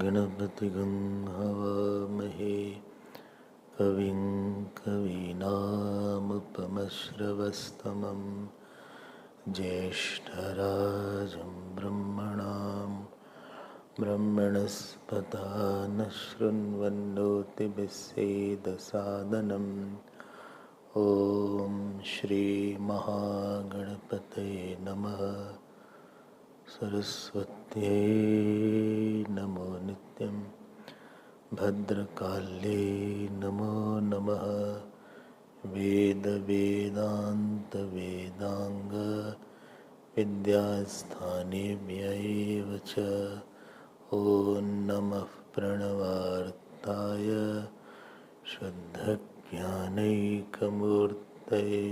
गणपतिगं हवामहे कविं कवीनामुपमश्रवस्तमं ज्येष्ठराजं ब्रह्मणस्पत न शृण्वन्नोतिभिस्सेदसादनम् ॐ श्रीमहागणपतये नमः। सरस्वत्यै नमो नित्यं भद्रकाल्ये नमो नमः। वेदान्त विद्यास्थानेभ्यः च ॐ नमः प्रणवार्ताय शुद्धज्ञानैकमूर्तये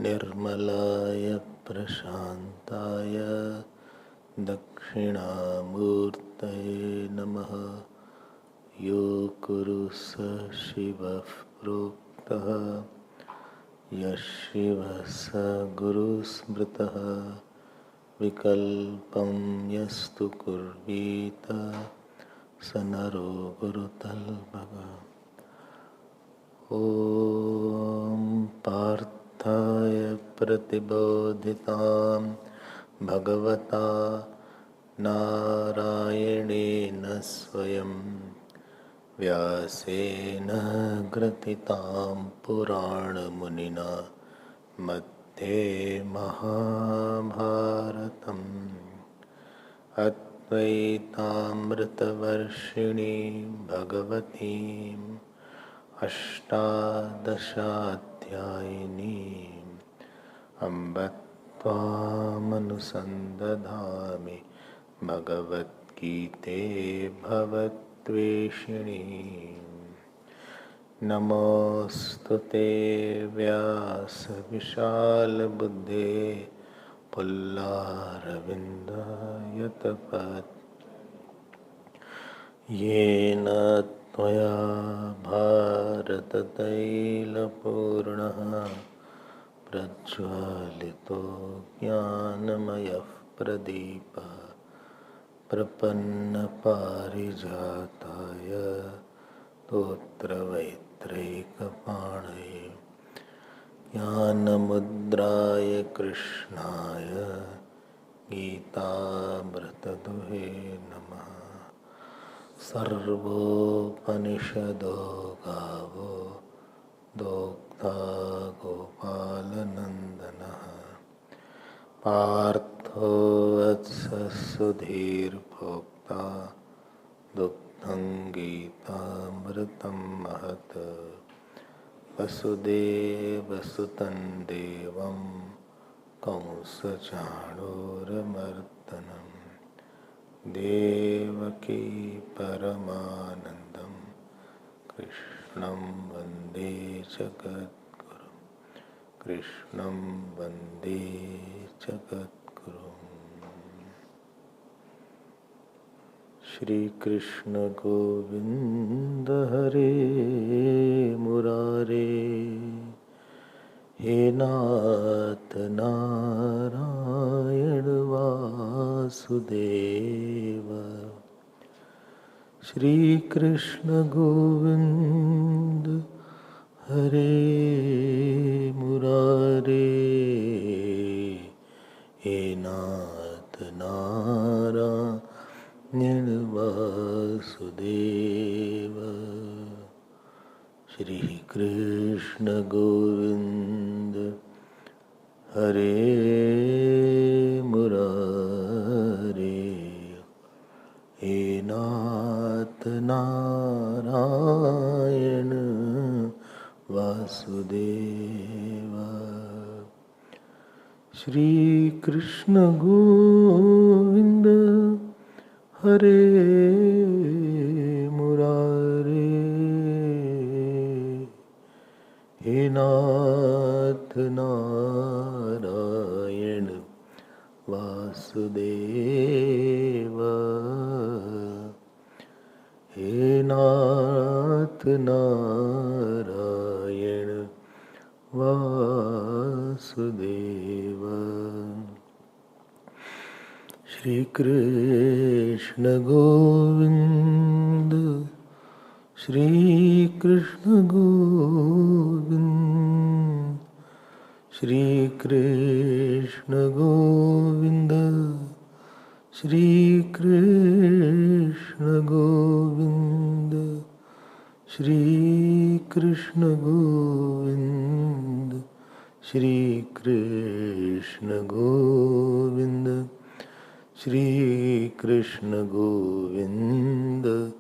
निर्मलाय प्रशान्ताय दक्षिणामूर्तये नमः। यो गुरु स शिवः प्रोक्तः यः शिवः स गुरुस्मृतः विकल्पं यस्तु कुर्वीत स नरो गुरुतल्पः। ॐ पार्थाय प्रतिबोधितां भगवता नारायणेन स्वयं व्यासेन ग्रथितां पुराणमुनिना मध्ये महाभारतम् अद्वैतामृतवर्षिणीं भगवतीम् अष्टादशाध्यायिनीम् अम्ब त्वामनुसन्दधामि भगवद्गीते भवद्वेषिणीम्। नमोऽस्तु ते व्यासविशालबुद्धे पुल्लारविन्दायतपत् येन त्वया भारततैलपूर्णः प्रज्वालितो ज्ञानमयः प्रदीपः प्रपन्नपारिजाताय स्तोत्रवैत्रैकपाणये ज्ञानमुद्राय कृष्णाय गीतामृतदुहे नमः। सर्वोपनिषदो गावो दोग्धा गोपालनन्दनः पार्थो वत्सः सुधीर्भोक्ता दुग्धं गीतामृतं महत्। वसुदेवसुतं देवं कंसचाणूरमर्दनं देवकी परमानन्दं कृष्णं वन्दे जगद्गुरुं कृष्णं वन्दे जगद्गुरुम्। श्री कृष्ण गोविंद हरे मुरारे हे नाथ नारायण वासुदेव। श्री कृष्ण गोविंद हरे मुरारे हे नाथ नारायण वासुदेव। श्री कृष्ण गोविंद हरे मुरारे हे नाथ नारायण वासुदेव। श्री कृष्ण गोविंद हरे मुरारे हे नाथ नारायण वासुदेव। हे नाथ नारायण वासुदेव। श्री कृष्ण गोविंद श्री कृष्ण गोविंद श्री कृष्ण गोविंद श्री कृष्ण गोविंद श्री कृष्ण गोविंद श्री कृष्ण गोविंद श्री कृष्ण गोविंद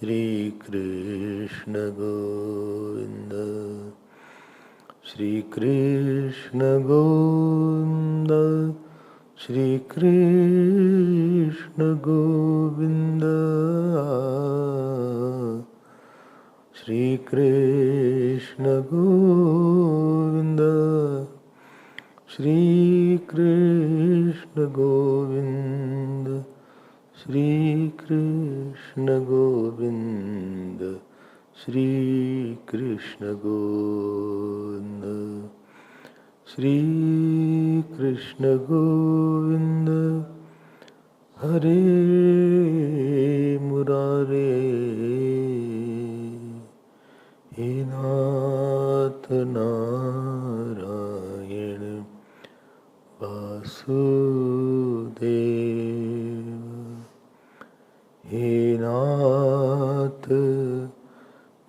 श्री कृष्ण गोविंद श्री कृष्ण गोविंद श्री कृष्ण गोविंद श्री कृष्ण गोविंद श्री कृष्ण गोविंद श्री कृष्ण गोविंद श्री कृष्ण गोविंद श्री कृष्ण गोविंद हरे मुरारे हे नाथ नारायण वासुदेव। हे नाथ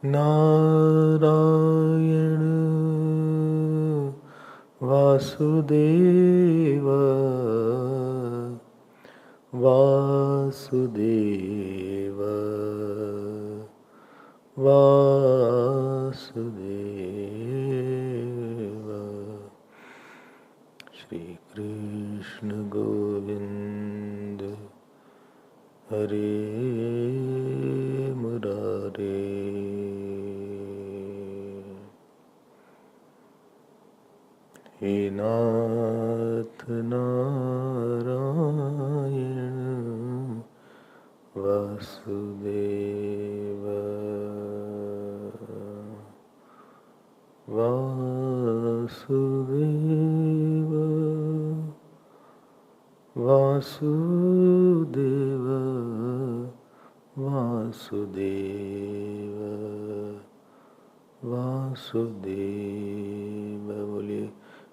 नारायण वासुदेव वासुदेव वासुदेव। श्री कृष्ण गोविंद हरे मुरारे हे नाथ नारायण वासुदेव वासुदेव वासुदेव वासुदेव वासुदेव। बोलिए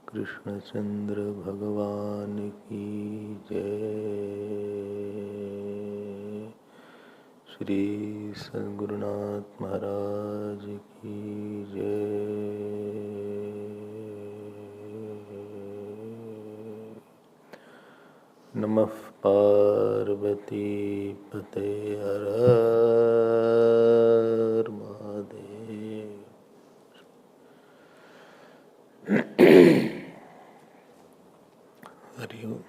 कृष्णचंद्र भगवान की जय। श्री सद्गुरुनाथ महाराज की जय। नमः पार्वती पते हर हर महादेव। हरि ओम।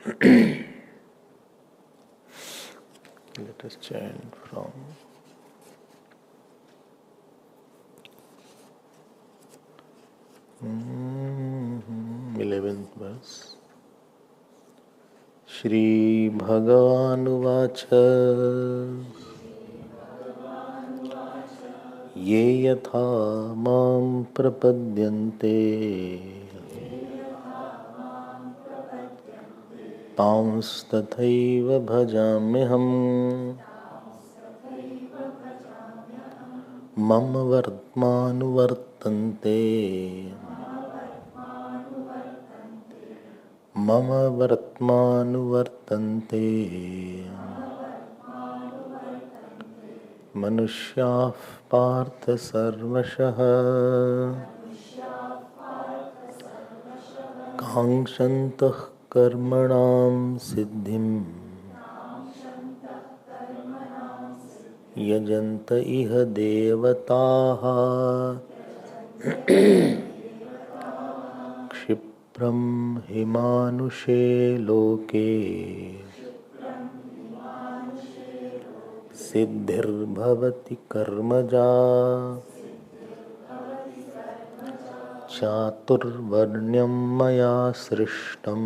Let us chant from 11th verse. Shri भगवानुवाच ये यथा मां प्रपद्यन्ते तांस्तथैव भजाम्यहम्। मम वर्त्मानुवर्तन्ते मम वर्त्मानुवर्तन्ते मनुष्याः पार्थ सर्वशः कांक्षन्तः कर्मणां सिद्धिं यजन्त इह देवताः क्षिप्रं हि मानुषे लोके सिद्धिर्भवति कर्मजा चातुर्वर्ण्यं मया सृष्टम्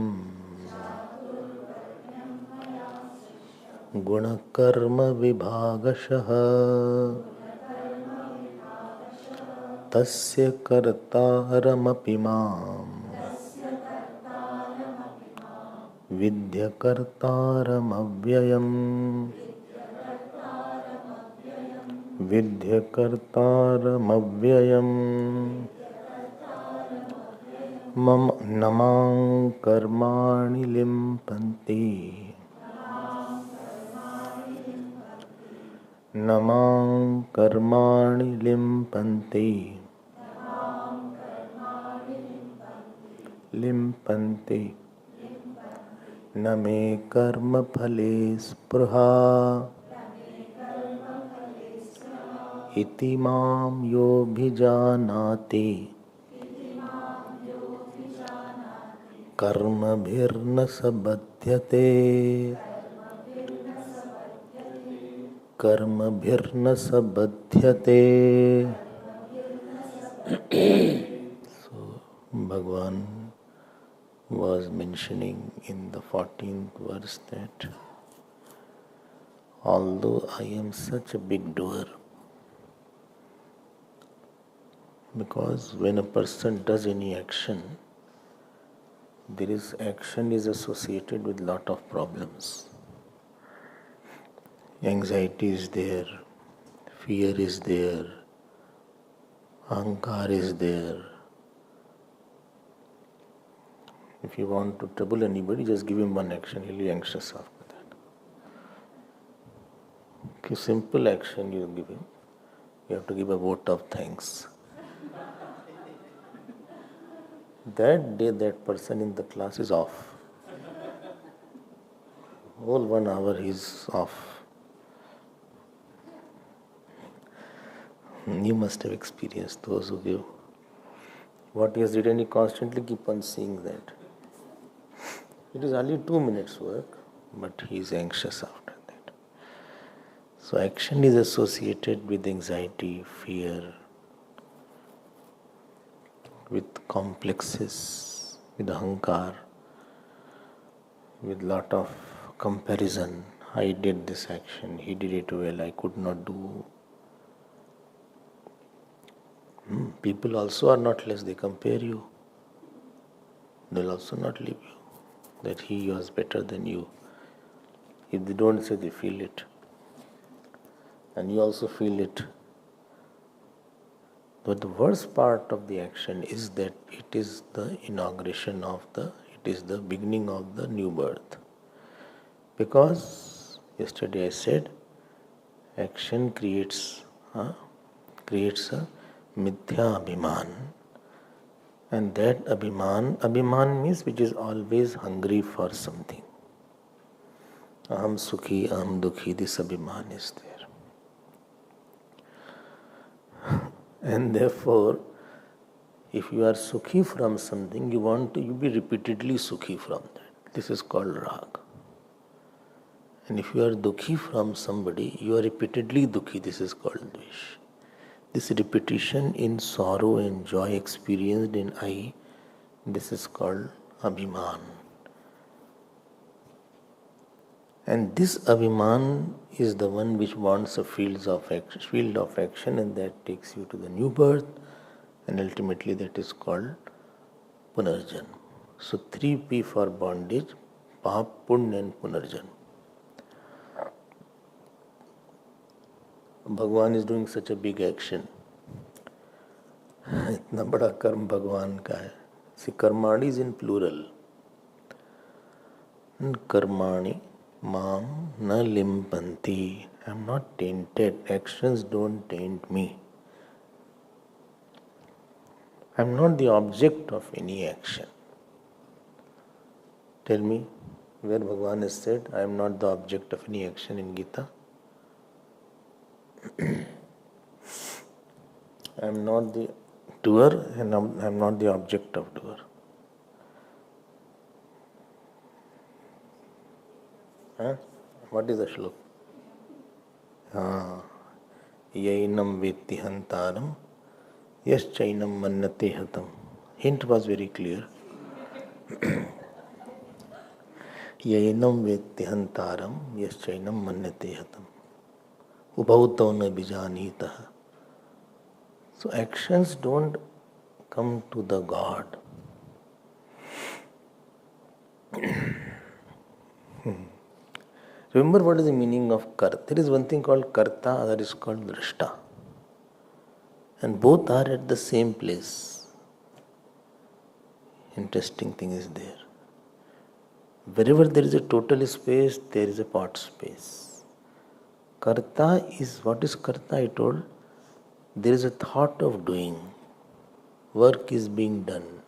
गुणकर्म विभागशः तस्य कर्तारमपि माम् विद्य कर्तारमव्ययम् विद्य कर्तारमव्ययम् मम न मां कर्माणि लिम्पन्ति न मां कर्माणि लिम्पन्ति लिम्पन्ति न मे कर्मफले स्पृहा इति मां योऽभिजानाति कर्मभिर्न स बध्यते कर्मभिर्न स बध्यते. So Bhagavan was mentioning in the 14th verse that although I am such a big doer, because when a person does any action, action is associated with lot of problems. Anxiety is there, fear is there, unqualified is there. If you want to trouble anybody, just give him one action, he'll be anxious after that. Okay, simple action you give him, you have to give a vote of thanks. That day that person in the class is off. Whole 1 hour he is off. You must have experienced, those of you. What he has written, he constantly keep on seeing that. It is only 2 minutes work, but he is anxious after that. So action is associated with anxiety, fear, with complexes, with ahankar, with lot of comparison. I did this action, he did it well, I could not do. People also are not less, they compare you. They'll also not leave you, that he was better than you. If they don't say, they feel it. And you also feel it. But the worst part of the action is that it is the inauguration it is the beginning of the new birth. Because yesterday I said, action creates a mithya abhiman. And that abhiman means which is always hungry for something. Aham sukhi, aham dukhi, this abhiman is there. And therefore, if you are sukhi from something, you be repeatedly sukhi from that. This is called rag. And if you are dukhi from somebody, you are repeatedly dukhi. This is called dvesh. This repetition in sorrow and joy experienced in I, this is called abhiman. And this abhiman is the one which wants a field of action, and that takes you to the new birth, and ultimately that is called punarjan. So 3P for bondage, Paap, punya and punarjan. Bhagavan is doing such a big action. इतना बड़ा कर्म भगवान का है. See, कर्माणि is in plural. Karmani mam na limpanti. I am not tainted. Actions don't taint me. I am not the object of any action. Tell me where Bhagavan has said, I am not the object of any action in Gita. I am not the doer and I am not the object of doer. Huh? What is the shloka? Yainam vetti hantaram yaschainam mannate hatam. Hint was very clear. Yainam vetti hantaram yaschainam mannate hatam. Ubhautau na bijanitaha. So actions don't come to the God. Remember what is the meaning of Karta. There is one thing called Karta, other is called Drishta. And both are at the same place. Interesting thing is there. Wherever there is a total space, there is a part space. Karta is, what is Karta? I told, there is a thought of doing. Work is being done.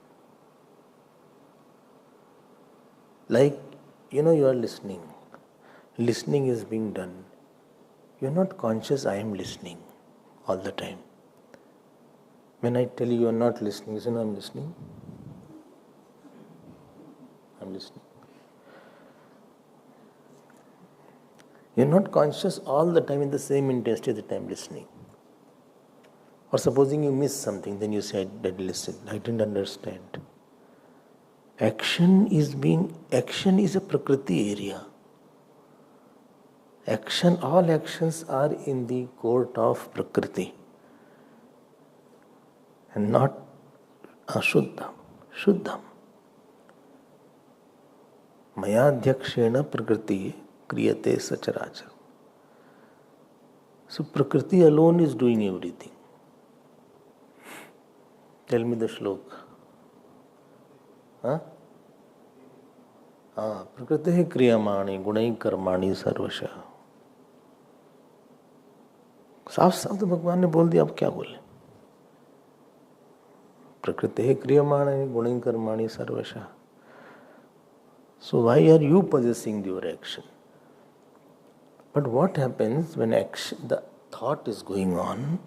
Like, you are listening. Listening is being done. You are not conscious I am listening all the time. When I tell you are not listening, you say, no, I am listening. I am listening. You are not conscious all the time in the same intensity that I am listening. Or supposing you miss something, then you say, I didn't listen, I didn't understand. Action is a Prakriti area. All actions are in the court of Prakriti and not Ashuddham, Shuddham. Mayadhyakshena Prakriti kriyate sacharacharam. So Prakriti alone is doing everything. Tell me the shloka. Prakriti kriyamani gunai karmani sarvasha. साफ साफ तो भगवान ने बोल दिया, अब क्या बोले? प्रकृति क्रियमाणे गुणैः कर्माणि सर्वशः. So why are you possessing your action? But what happens when the thought is going on?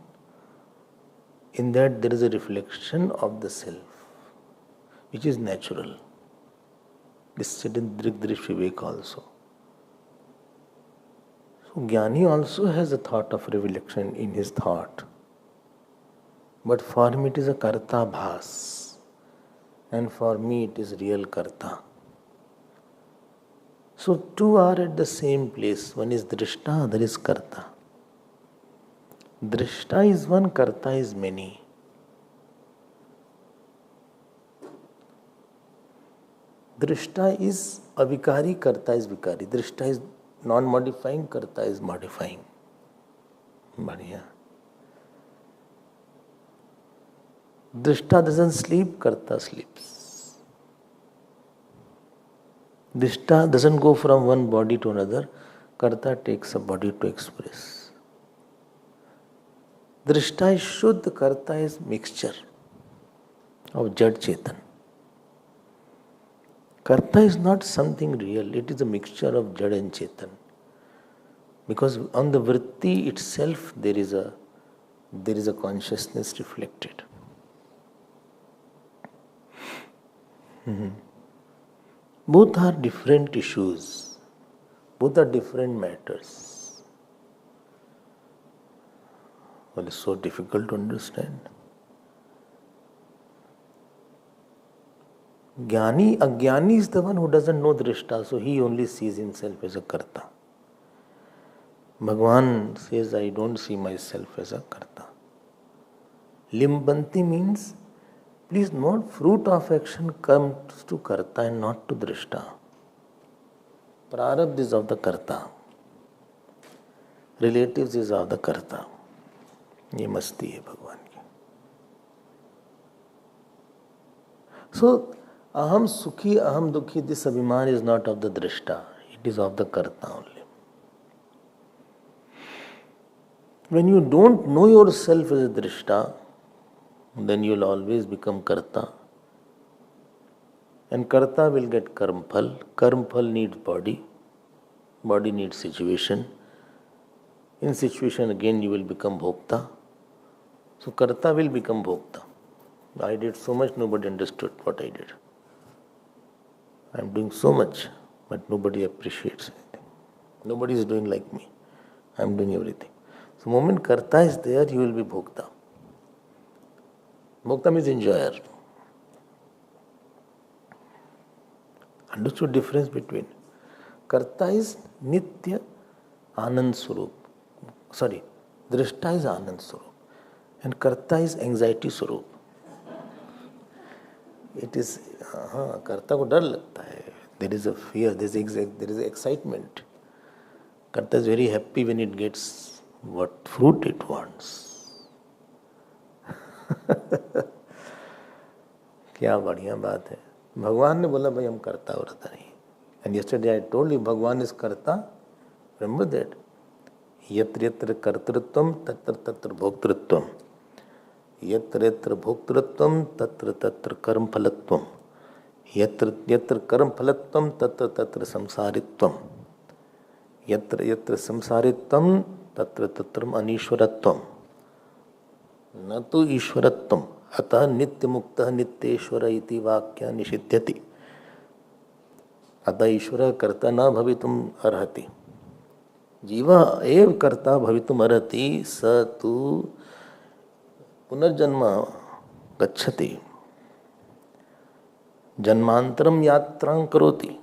In that there is a reflection of the self, which is natural. This is said in Drishta also. So Jnani also has a thought of revelation in his thought. But for me it is a Karta bhas. And for me it is real Karta. So two are at the same place. One is Drishta, other is Karta. Drishta is one, Karta is many. Drishta is avikaari, Karta is vikaari. Drishta is non-modifying, Karta is modifying. Badhiya. Drishta doesn't sleep, Karta sleeps. Drishta doesn't go from one body to another, Karta takes a body to express. Drishta is Shuddha, Karta is mixture of Jad Chetan. Karta is not something real, it is a mixture of Jad and Chetan. Because on the vritti itself there is a consciousness reflected. Both are different issues, both are different matters. Well, it's so difficult to understand. Ajnani is the one who doesn't know Drishta, so he only sees himself as a Karta. Bhagavan says, I don't see myself as a Karta. Limbanti means, please note, fruit of action comes to Karta and not to Drishta. Prarabdha is of the Karta. Relatives is of the Karta. ये मस्ती है भगवान की. So, aham sukhi, aham dukhi, this abhiman is not of the Drishta, it is of the Karta only. When you don't know yourself as a Drishta, then you will always become Karta. And karta will get karma phal. Karma phal needs body. Body needs situation. In situation again you will become bhokta. So karta will become bhokta. I did so much, nobody understood what I did. I am doing so much, but nobody appreciates anything. Nobody is doing like me. I am doing everything. So moment karta is there, you will be bhokta. Bhokta means enjoyer. Understood difference between? Karta is nitya anand swarup. Sorry, drishta is anand swarup. And karta is anxiety swarup. It is, karta को डर लगता है. There is a fear, there is excitement. Karta is very happy when it gets what fruit it wants. क्या बढ़िया बात है. भगवान ने बोला भाई हम कर्ता व्रता नहीं. And yesterday I told you भगवान is कर्ता. Remember that. यत्र यत्र कर्तृत्वम तत्र तत्र भोक्तृत्वम. यत्र यत्र भोक्तृत्वम तत्र तत्र कर्मफलत्वम. यत्र यत्र कर्मफलत्वम तत्र तत्र संसारित्वम. यत्र यत्र संसारित्वम तत्र तत्र अनीश्वरत्वम. न तो ईश्वरत्वम. अतः नित्य मुक्तः नित्येश्वर इति वाक्य निषिध्यति. अतः ईश्वर कर्ता न भवितुम अर्हति. जीव एव कर्ता भवितुम अर्हति. स तु पुनर्जन्म गच्छति. जन्मांतरम यात्रां करोति.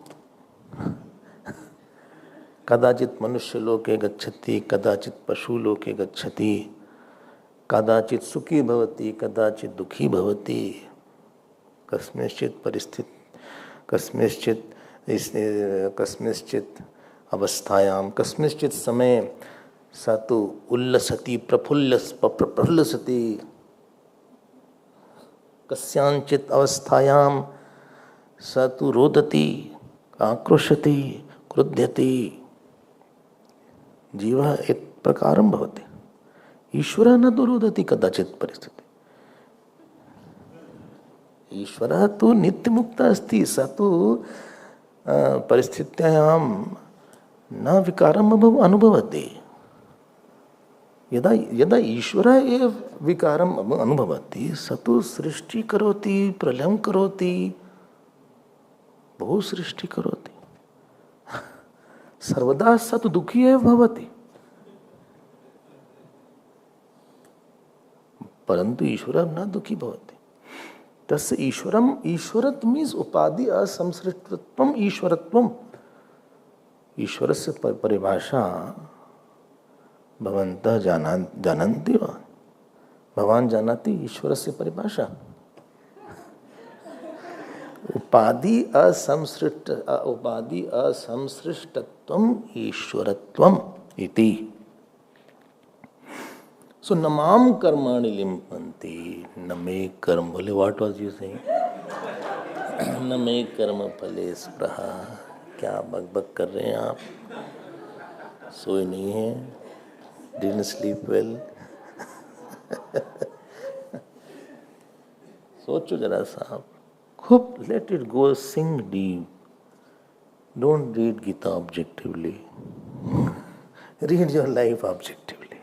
कदाचित मनुष्य लोके गच्छति, कदाचित पशु लोके गच्छति, कदाचित सुखी भवति, कदाचित दुखी भवति. कस्मिंश्चित् परिस्थिति कस्मिंश्चित् अवस्थायां कस्मिंश्चित् समय स तु उल्लसति प्रफुल्लसति. कस्यांचित् अवस्थायां स तु रोदति आक्रोशति क्रुध्यति. जीवः एक प्रकारं भवति. ईश्वरः न तु रोदति कदाचित् परिस्थिति. ईश्वरः तु नित्यमुक्तः अस्ति. स तु परिस्थित्यां न विकारम् अनुभवति. यदा यदा ईश्वरः एव विकारम् अनुभवति स तु सृष्टि करोति, प्रलयं करोति, बहु सृष्टि करोति. सर्वदा स तु दुःखी एव भवति. परंतु ईश्वरः न दुःखी भवति. तस्य ईश्वरम् ईश्वरत् मीन्स उपाधि असंसृष्टत्वम् ईश्वरत्वम्. ईश्वरस्य परिभाषा भवन्तः जानन्ति वा? भवान् जानाति ईश्वरस्य परिभाषा? उपाधि असंसृष्टत्वम् ईश्वरत्वम् इति. So namam karmani limpanti, न मे कर्म. बोले what was you saying? न मे कर्म फले स्पृहा. क्या बकबक कर रहे हैं आप? सोए नहीं हैं? Didn't sleep well? सोचो जरा साहब. खूब let it go, sink deep. Don't read Gita objectively. Read your life objectively.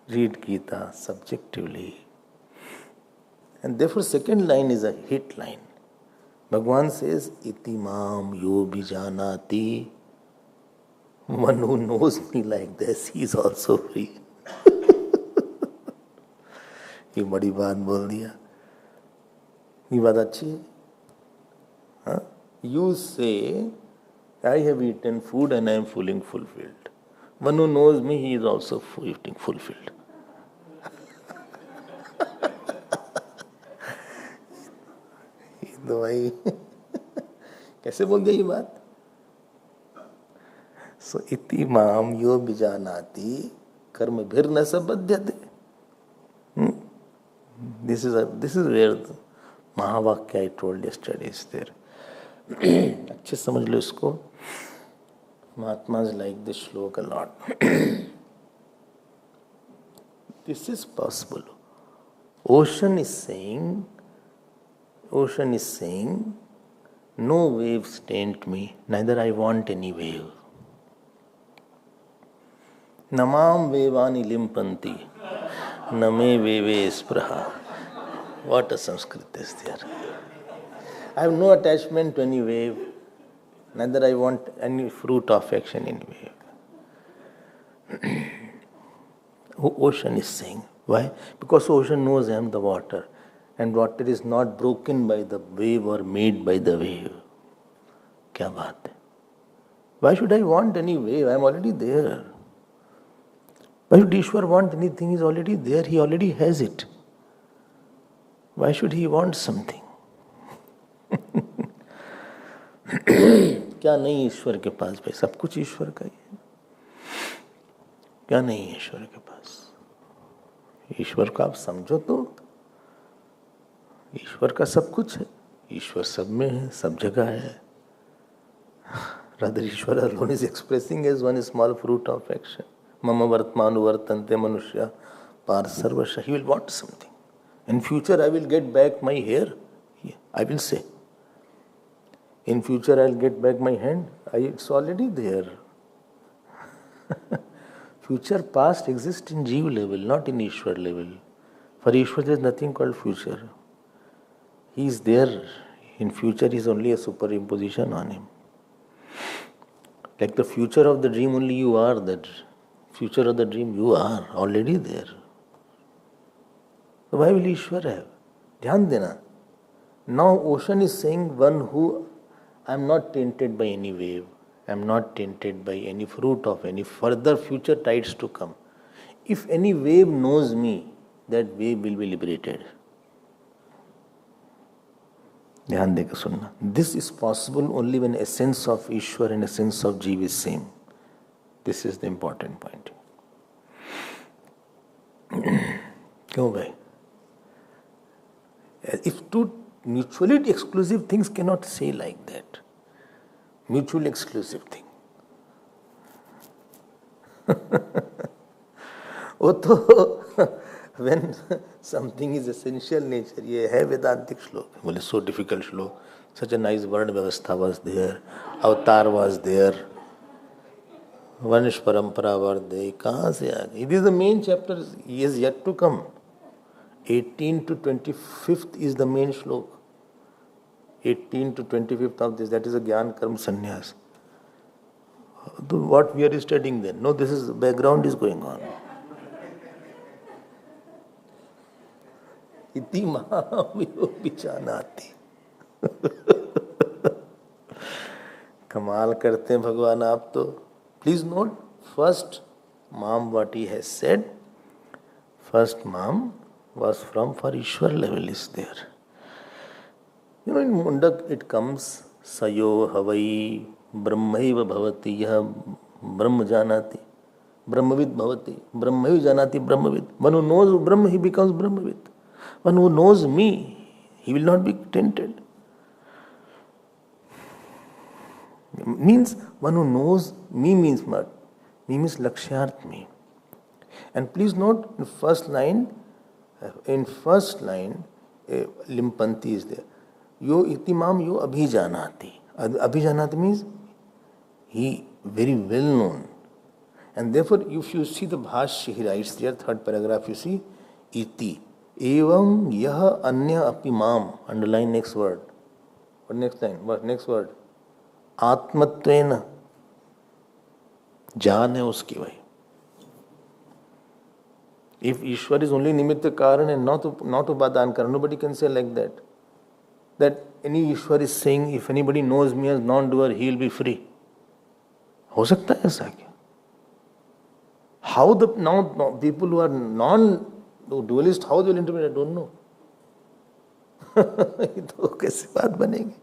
Read Gita subjectively. And therefore second line is a hit line. Bhagwan says, iti mam yo bijanati. One who knows me like this, he is also free. ये बड़ी बात बोल दिया. ये बात अच्छी है. हाँ? You say, I have eaten food and I am feeling fulfilled. One who knows me, he is also feeling fulfilled. तो भाई कैसे बोल दिया ये बात? सो इति माम यो बिजानाति कर्म भिर न सबध्यते. This is where the महावाक्य I told yesterday is there. अच्छे समझ लो इसको. Mahatmas like this shloka a lot. This is possible. Ocean is saying No waves taint me, neither I want any wave. Namam vevani limpanti, name veve spraha. What a Sanskrit is there. I have no attachment to any wave, neither I want any fruit of action in wave. Ocean is saying. Why? Because ocean knows I am the water, and water is not broken by the wave or made by the wave. Kya baat hai? Why should I want any wave? I am already there. Why should Ishwar want anything? He is already there. He already has it. Why should he want something? क्या नहीं ईश्वर के पास भाई? सब कुछ ईश्वर का ही है. क्या नहीं है ईश्वर के पास? ईश्वर को आप समझो तो ईश्वर का सब कुछ है. ईश्वर सब में है, सब जगह है. Rather, Ishwar alone is expressing as one small fruit of action. Mama vartmanu vartante manushya par sarvasha. He will want something. In future, I will get back my hair. I will say. In future, I will get back my hand. It's already there. Future, past exists in Jeev level, not in Ishwar level. For Ishwar, there is nothing called future. He is there. In future, is only a superimposition on him. Like the future of the dream, only you are that. Future of the dream, you are already there. So why will Ishwar have? Dhyan dena. Now ocean is saying one who I am not tainted by any wave. I am not tainted by any fruit of any further future tides to come. If any wave knows me, that wave will be liberated. ध्यान देकर सुनना. This is possible only when essence of Ishwar and essence of Jeev is same. This is the important point. क्यों भाई? If two mutually exclusive things cannot say like that. Mutually exclusive thing. वो तो when something is essential nature, ये है वेदांतिक श्लोक. बोले so difficult श्लोक. Such a nice word व्यवस्था was there. अवतार was there. वंश परंपरा वर्धे. कहाँ से आ गई? It is the main chapter. He is yet to come. 18 to 25th is the main shlok. 18 to 25th of this, that is a Gyan Karma Sannyas. What we are studying then? No, this is background is going on. Iti mahamyo bichanati. कमाल करते हैं भगवान आप तो. Please note, first Mam what he has said, first Mam was from for Ishwar level is there. You know, in Mundak it comes Sayo Havai Brahmaiva Bhavati Yaha Brahma Janati Brahmavid Bhavati Brahmaiva Janati Brahmavid. One who knows Brahma, he becomes Brahmavid. One who knows me, he will not be tainted. Means one who knows me means what? Me means Lakshyart me. And please note, in first line, limpanti is there. Yo itimam yo abhijanati. Abhijanati means he very well known. And therefore, if you see the bhashya, he writes there, third paragraph, you see, iti. Evam yah anya apimam. Underline next word. What next line? What next word? Atmatvena. जान है उसकी भाई. If Ishwar is only nimitta karan and not upadan karan, nobody can say like that. That any Ishwar is saying, if anybody knows me as non-doer, he will be free. हो सकता है ऐसा क्या? How the now people who are non-dualist, how they will interpret, I don't know. ये तो कैसे बात बनेगी?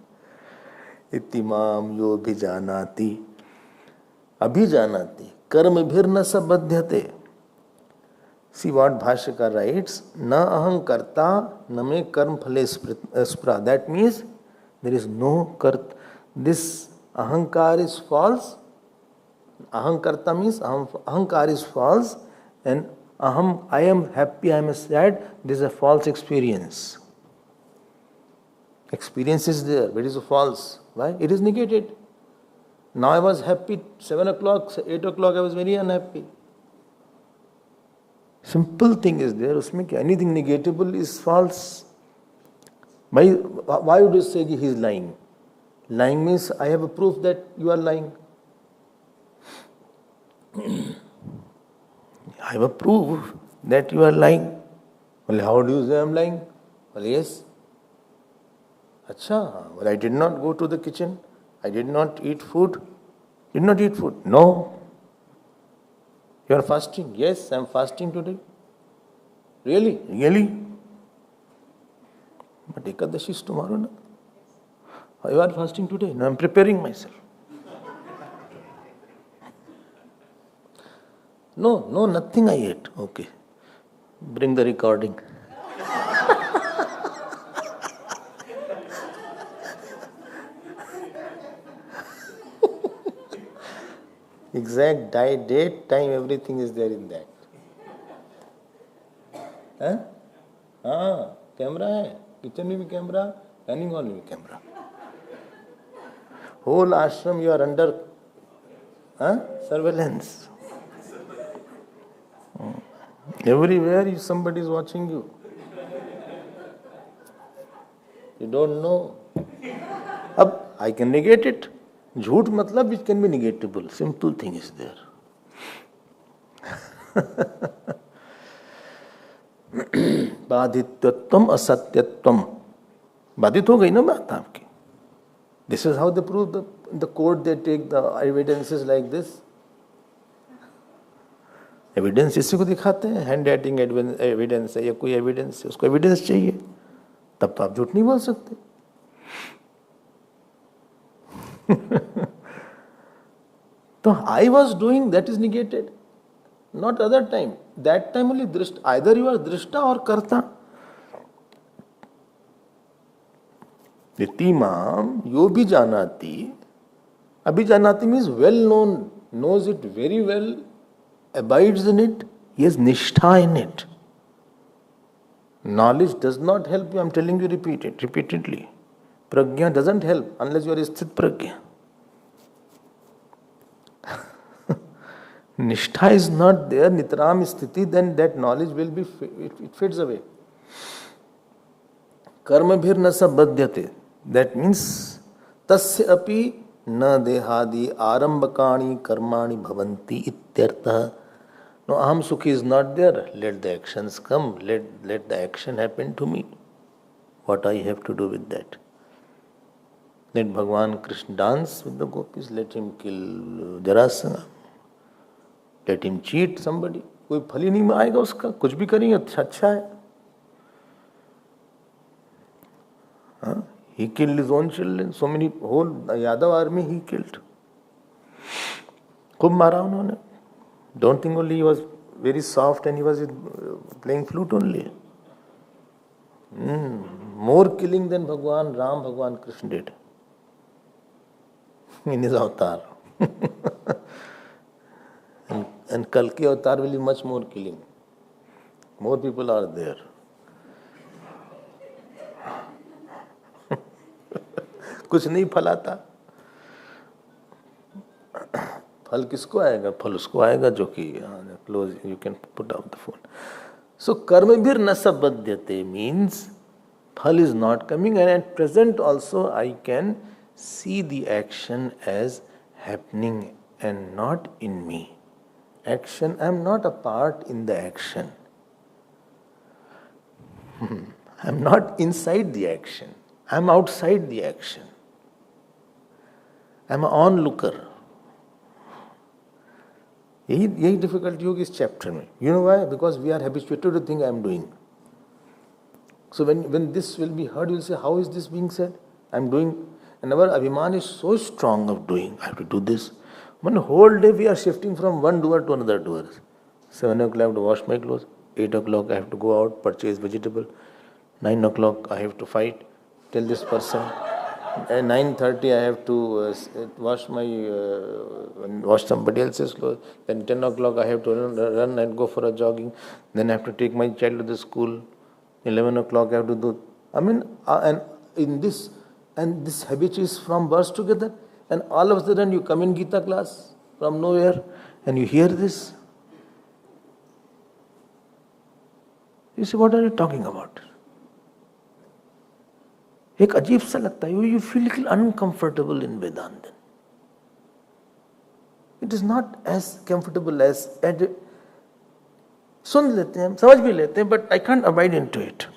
इतिमाम यो अभिजानाति अभिजानाति कर्म भीर न सबध्यते. See what Bhashyakar writes, na aham karta na me karma phale spra. That means there is no karta. This ahankar is false. Ahankarta means ahankar is false, and I am happy, I am sad. This is a false experience. Experience is there, but it is false. Why? It is negated. Now I was happy, 7 o'clock, 8 o'clock I was very unhappy. Simple thing is there, usme kya? Anything negatable is false. Why would you say he is lying? Lying means I have a proof that you are lying. I have a proof that you are lying. Well, how do you say I am lying? Well, yes. Acha, well, I did not go to the kitchen. I did not eat food. Did not eat food. No. You are fasting. Yes, I am fasting today. Really? Really? But Ekadashi is tomorrow, no? You are fasting today? No, I am preparing myself. No, nothing I ate. Okay. Bring the recording. Exact diet, date, time, everything is there in that. Camera hai. Kitchen mein bhi camera, dining hall mein bhi camera. Whole ashram you are under surveillance. Everywhere somebody is watching you. You don't know. I can negate it. Jhoot matlab it can be negatable. Simple thing is there. बाधित्वत्वम असत्यत्वम बाधित हो गई ना बात आपकी. This is how they prove the court. They take the evidences like this. Evidence इसी को दिखाते हैं. हैंड राइटिंग एविडेंस है या कोई एविडेंस है, उसको एविडेंस चाहिए, तब तो आप झूठ नहीं बोल सकते. तो I was doing, that is negated. Not other time. That time only Drishta. Either you are Drishta or Karta. Itimam yobi janati. Abhijanati means well known, knows it very well, abides in it, he has nishtha in it. Knowledge does not help you, I am telling you repeatedly. Prajna doesn't help unless you are sthit prajna. Nishtha is not there, nitram sthiti, then that knowledge will be, it fades away. Karma bhir nasa badhyate. That means, tasya api na dehadi arambakani karmani bhavanti ityartha. No, aham sukhi is not there. Let the actions come. Let the action happen to me. What I have to do with that? Let Bhagavan Krishna dance with the gopis. Let him kill Jarasandha. Let him cheat somebody. कोई फल ही नहीं आएगा उसका. कुछ भी करेंगे अच्छा है. He killed his own children. So many, whole Yadav army he killed. खूब मारा उन्होंने. Don't think only he was very soft and he was playing flute only. More killing than Bhagwan Ram, Bhagwan Krishna did in his avatar. And Kalki avatar will be much more killing. More people are there. कुछ नहीं फलाता. फल किसको आएगा? फल उसको आएगा जो कि close. You can put out the phone. So कर्म भीर न सबद्यते means फल is not coming, and at present also I can see the action as happening and not in me. Action, I am not a part in the action. I am not inside the action. I am outside the action. I am an onlooker. यही difficulty होगी इस chapter में. You know why? Because we are habituated to think I am doing. So when this will be heard, you will say, how is this being said? I am doing. And our abhiman is so strong of doing. I have to do this. One whole day we are shifting from one door to another door. 7 o'clock I have to wash my clothes. 8 o'clock I have to go out, purchase vegetable. 9 o'clock I have to fight, tell this person. At 9:30 I have to wash somebody else's clothes. Then 10 o'clock I have to run and go for a jogging. Then I have to take my child to the school. 11 o'clock I have to do. I mean, and in this, and this habit is from birth together, and all of a sudden you come in Gita class from nowhere and you hear this. You say, what are you talking about? एक अजीब सा लगता है, you feel little uncomfortable in Vedanta. It is not as comfortable as सुन लेते हैं, समझ भी लेते हैं, but I can't abide into it.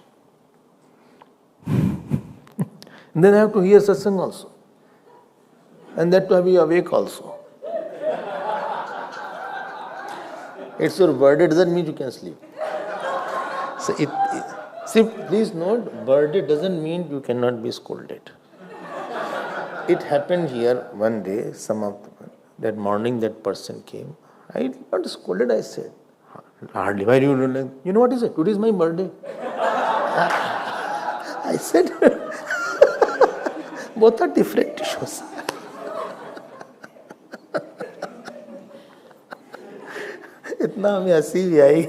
And then I have to hear satsang also. And that to be awake also. It's your birthday doesn't mean you can sleep. So see, please note, birthday doesn't mean you cannot be scolded. It happened here one day, that morning that person came. I got scolded, I said. Hardly. Why do you like? You know what he said? Today is my birthday. I said, both are different issues. इतना हमें हंसी भी आई.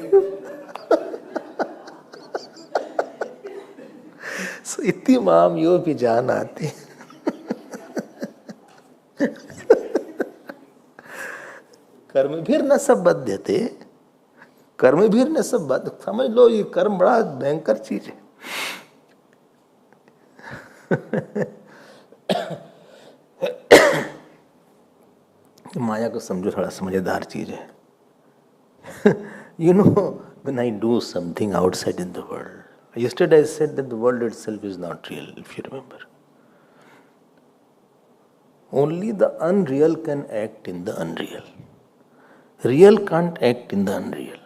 इति माम यो भी जान आती. कर्म भी न सब बद्यते. कर्म भी न सब बद. समझ लो ये कर्म बड़ा भयंकर चीज है. माया को समझो, थोड़ा समझदार चीज है. You know, when I do something outside in the world, yesterday I said that the world itself is not real, if you remember. Only the unreal can act in the unreal. Real can't act in the unreal.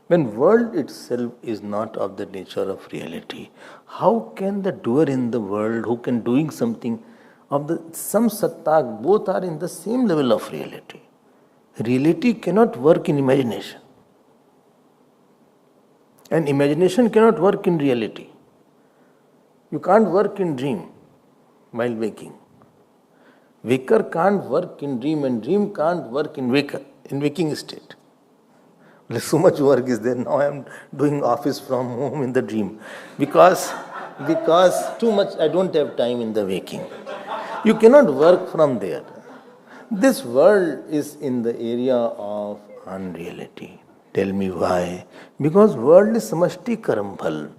When world itself is not of the nature of reality, how can the doer in the world who can doing something of the some satta, both are in the same level of reality. Reality cannot work in imagination. And imagination cannot work in reality. You can't work in dream while waking. Waker can't work in dream, and dream can't work in waking state. So much work is there. Now I am doing office from home in the dream. Because too much, I don't have time in the waking. You cannot work from there. This world is in the area of unreality. Tell me why? Because world is samashti karmphal.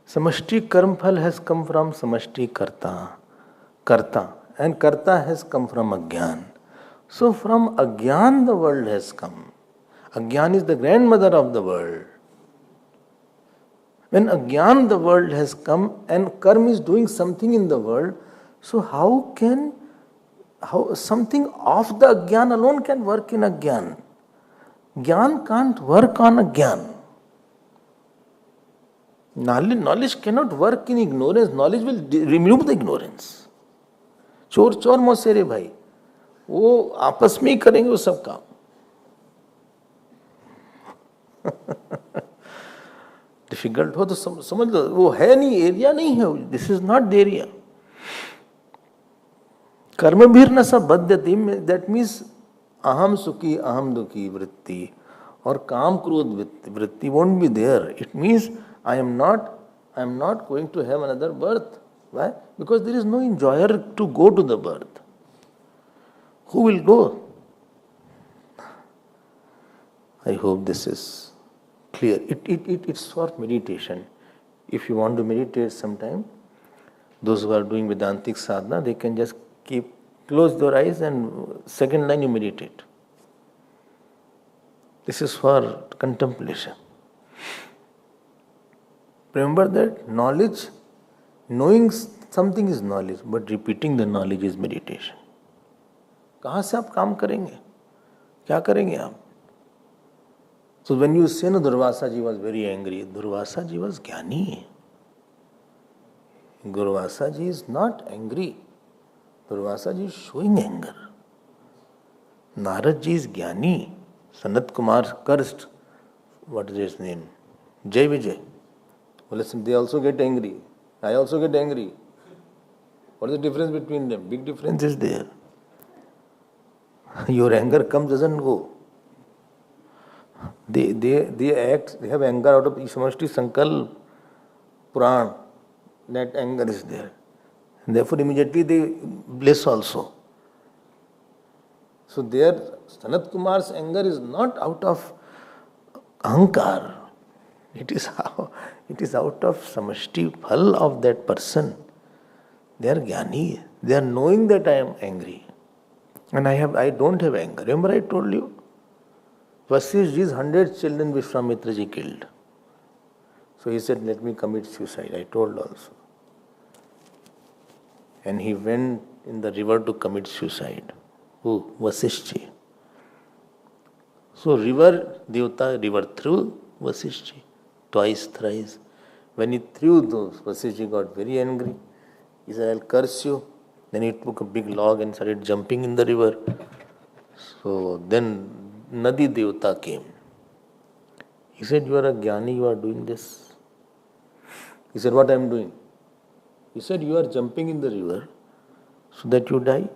Samashti karmphal has come from samashti karta, and karta has come from agyan. So from agyan the world has come. Agyan is the grandmother of the world. When agyan the world has come and karma is doing something in the world, so how something of the agyan alone can work in agyan? Gyan can't work on agyan. Knowledge cannot work in ignorance. Knowledge will remove the ignorance. चोर चोर मौसेरे भाई, वो आपस में ही करेंगे वो सब काम. डिफिकल्ट हो तो समझ लो, वो है नहीं, एरिया नहीं है. This is not the area. कर्म भी न सब बद्धति, दैट मीन्स अहम सुखी अहम दुखी वृत्ति और काम क्रोध वृत्ति won't be there. It means I am not going to have another birth. Why? Because there is no enjoyer to go to the birth. Who will go? I hope this is clear. It's for meditation. If you want to meditate sometime, those who are doing Vedantic sadhana, they can just close their eyes and second line you meditate. This is for contemplation. Remember that knowledge, knowing something is knowledge, but repeating the knowledge is meditation. कहाँ से आप काम करेंगे? क्या करेंगे आप? So when you say, no, Durvasa ji was very angry, Durvasa ji was jnani. Durvasa ji is not angry. Durvasa ji is showing anger. Narad ji is jnani. Sanat Kumar cursed, what is his name? Jai Vijay. Well, listen, they also get angry. I also get angry. What is the difference between them? Big difference is there. Your anger comes, doesn't go. They act, they have anger out of Samashti Sankalp, Puran. that anger is there. And therefore immediately they bless also. So there, Sanat Kumar's anger is not out of ahankar. It is out of samashti phal of that person. They are jnani. They are knowing that I am angry. And I don't have anger. Remember I told you? Vasishji's 100 children Vishwamitra ji killed. So he said, let me commit suicide. I told also. And he went in the river to commit suicide. Who? Vasishji. So river threw Vasishji. Twice, thrice. When he threw those, Vasishji got very angry. He said, I'll curse you. Then he took a big log and started jumping in the river. So then Nadi Devata came. He said, you are a jnani, you are doing this. He said, what I am doing? He said, you are jumping in the river so that you die.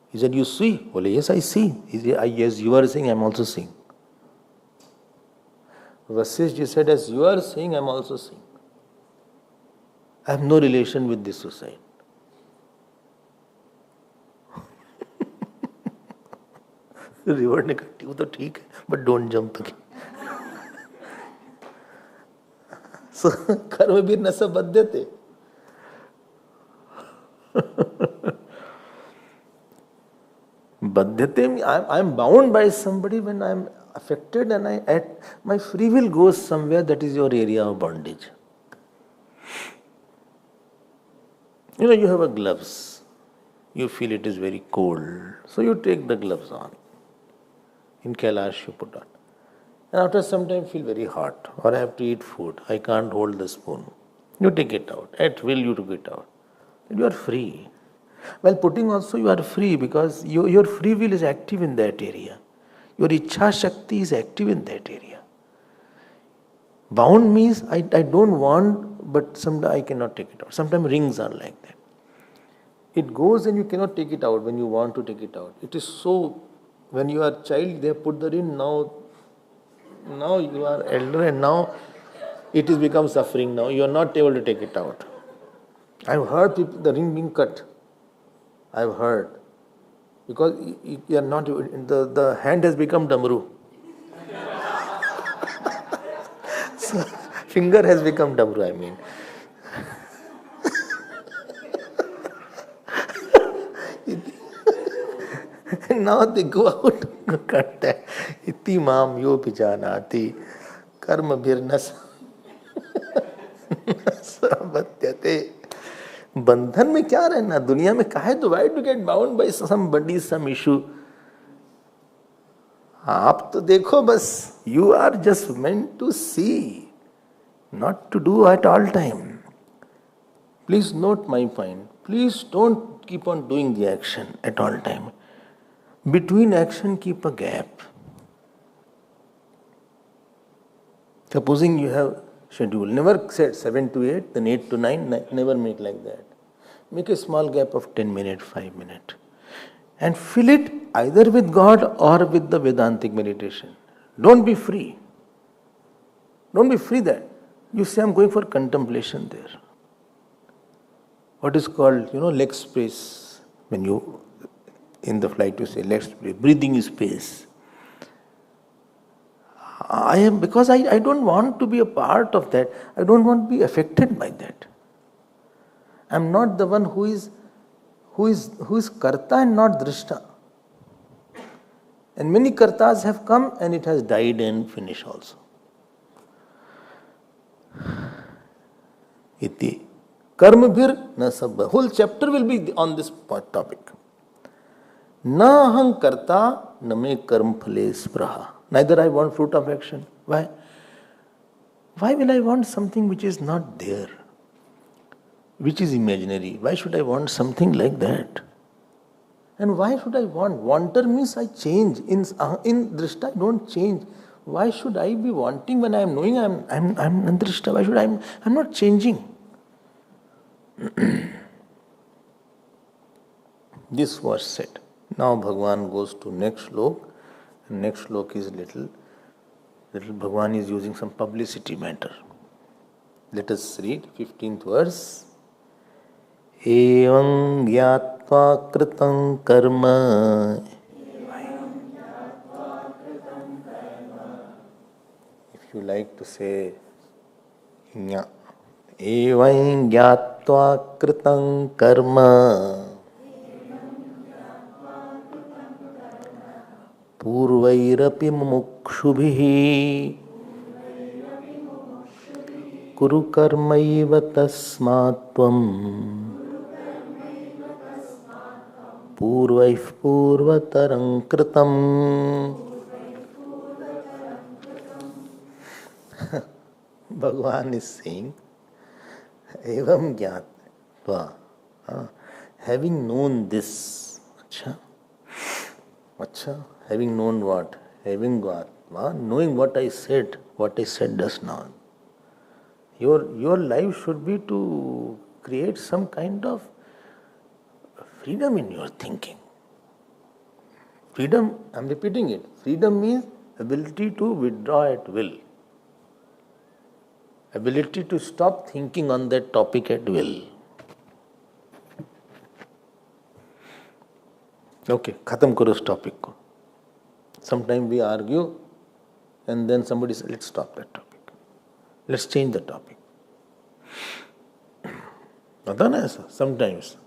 He said, you see? Well, yes, I see. He said, yes, you are seeing, I am also seeing. Vasishji said, as you are seeing, I am also seeing. I have no relation with this suicide. River ने कटी वो तो ठीक है but don't jump again so कर्मवीर न सब बद्धते बद्धते I am bound by somebody when I am affected and my free will goes somewhere. That is your area of bondage. You have a gloves. You feel it is very cold, so you take the gloves on. In Kailash you put on. And after some time feel very hot, or I have to eat food, I can't hold the spoon. You take it out. At will you took it out. And you are free. While putting also you are free because your free will is active in that area. Your Ichha Shakti is active in that area. Bound means I don't want, but someday I cannot take it out. Sometimes rings are like that. It goes and you cannot take it out when you want to take it out. It is so. When you are a child, they have put the ring. Now you are elder and now it has become suffering. Now you are not able to take it out. I have heard people, the ring being cut. I have heard. Because you are not, the hand has become damru. So, finger has become damru, I mean. Now they go out and cut that. Iti mam yo pijanati karma birnas sabatyate. बंधन में क्या रहना दुनिया में काहे तो why to get bound by somebody some issue. आप तो देखो बस you are just meant to see, not to do at all time. Please note my point. Please don't keep on doing the action at all time. Between action, keep a gap. Supposing you have schedule, never set 7 to 8, then 8 to 9, never make like that. Make a small gap of 10 minutes, 5 minutes. And fill it either with God or with the Vedantic meditation. Don't be free. Don't be free that. You say, I'm going for contemplation there. What is called, leg space. When you in the flight you say, let's breathing space. Because I don't want to be a part of that. I don't want to be affected by that. I'm not the one who is Karta and not Drishta. And many Kartas have come and it has died and finished also. Iti. Karmabhir na sabba. Whole chapter will be on this topic. Na aham karta na me karm phale spraha. Neither I want fruit of action. Why? Why will I want something which is not there? Which is imaginary? Why should I want something like that? And why should I want? Wanter means I change. In Drishta I don't change. Why should I be wanting when I am knowing I am Drishta? Why should I am not changing? This was said. Now Bhagavan goes to next slok. Next slok is little Bhagavan is using some publicity matter. Let us read 15th verse. Evam gyatva kritam karma. If you like to say nya. Evam gyatva kritam karma. Purvairapi mumukshubhihi. Kuru karmaiva tasmatvam. Purvaif purvatarang kritam. Bhagavan is saying, Evam gyatva, having known this, having known what? Having gyatva, knowing what I said just now. Your life should be to create some kind of freedom in your thinking. Freedom, I am repeating it. Freedom means ability to withdraw at will. Ability to stop thinking on that topic at will. Okay, khatam karo us topic ko. Sometimes we argue and then somebody says, let's stop that topic. Let's change the topic. Sometimes.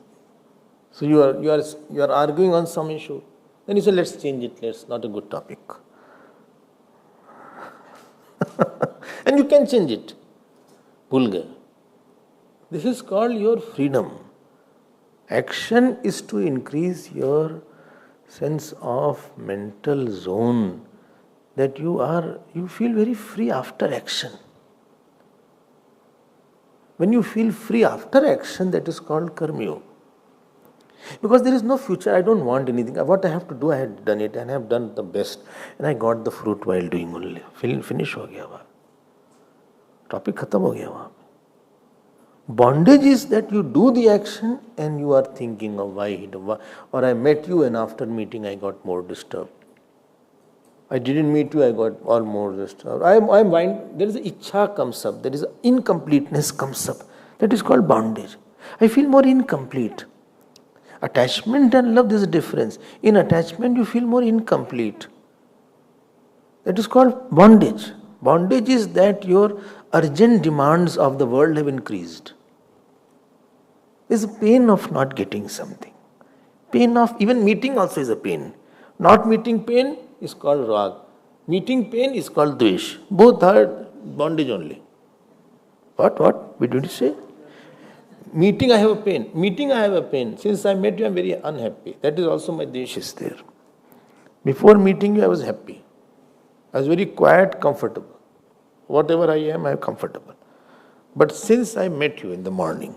So you are arguing on some issue. Then you say, let's change it. It's not a good topic. And you can change it. Bhul gaye. This is called your freedom. Action is to increase your sense of mental zone that you feel very free after action. When you feel free after action, that is called karma. Because there is no future, I don't want anything. What I have to do, I have done it and I have done the best. And I got the fruit while doing only. Finish ho gaya. Topic khatam ho gaya. Bondage is that you do the action and you are thinking of why, or I met you and after meeting I got more disturbed. I didn't meet you, I got all more disturbed. There is a ichha comes up, there is a incompleteness comes up. That is called bondage. I feel more incomplete. Attachment and love, there is a difference. In attachment, you feel more incomplete. That is called bondage. Bondage is that your urgent demands of the world have increased. There is a pain of not getting something. Pain of even meeting also is a pain. Not meeting pain is called rag. Meeting pain is called dvesh. Both are bondage only. What? What did you say? Meeting I have a pain. Meeting I have a pain. Since I met you, I am very unhappy. That is also my dvesh is there. Before meeting you, I was happy. I was very quiet, comfortable. Whatever I am comfortable. But since I met you in the morning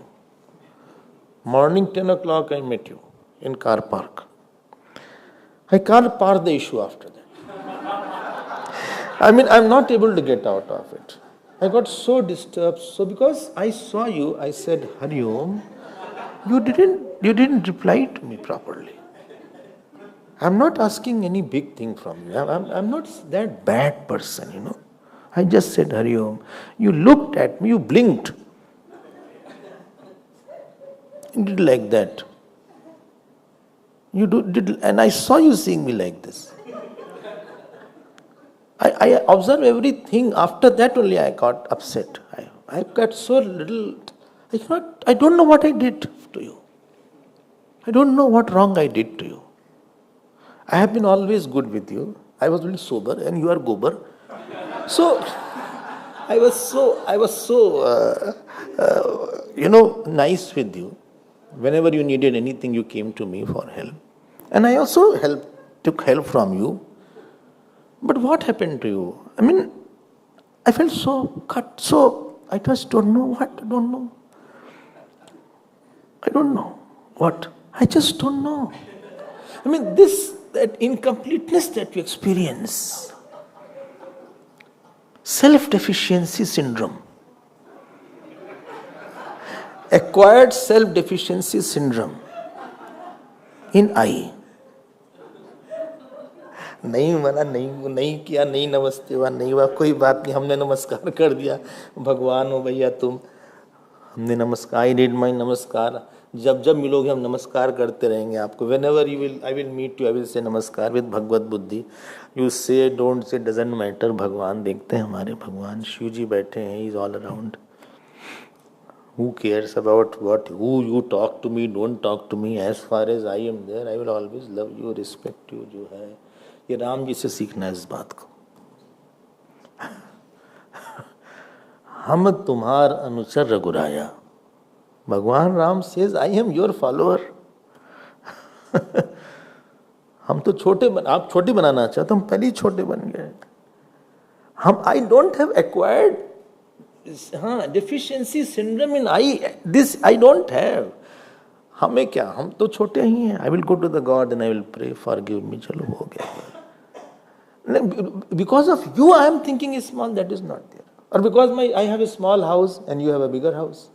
10 o'clock I met you in car park. I can't park the issue after that. I'm not able to get out of it. I got so disturbed. So because I saw you, I said, Hari Om, you didn't reply to me properly. I'm not asking any big thing from you. I'm not that bad person, I just said, Hari Om. You looked at me, you blinked. You did like that. You did, and I saw you seeing me like this. I observed everything. After that only I got upset. I got so little. I don't know what I did to you. I don't know what wrong I did to you. I have been always good with you. I was really sober and you are gober. So I was so nice with you. Whenever you needed anything, you came to me for help. And I also took help from you. But what happened to you? I felt so cut. So I just don't know what. I don't know what. I just don't know. That incompleteness that you experience. Self-deficiency syndrome. Acquired self-deficiency syndrome in I. नहीं माना, नहीं किया, नहीं नमस्ते हुआ, नहीं हुआ, कोई बात नहीं, हमने नमस्कार कर दिया, भगवान हो भैया तुम, हमने नमस्कार, आई डिड माई नमस्कार। जब जब मिलोगे हम नमस्कार करते रहेंगे आपको। Whenever you will, I will meet you, I will say नमस्कार विद भगवत बुद्धि। यू से डोंट से, डजेंट मैटर। भगवान देखते हैं, हमारे भगवान शिव जी बैठे हैं, is all around. Who cares about who you talk to me, don't talk to me? As far as I am there, I will always love you, respect you। जो है ये राम जी से सीखना है इस बात को। हम तुम्हार अनुचर रघुराया। भगवान Ram says I am your follower. हम तो छोटे आप छोटे बनाना चाहते, हम पहले ही छोटे बन गए। हम I don't have acquired deficiency syndrome in I, this I don't have. हमें क्या, हम तो छोटे ही हैं। I will go to the God and I will pray forgive me, चलो हो गया। Because of you I am thinking small, that is not there. और because my I have a small house and you have a bigger house,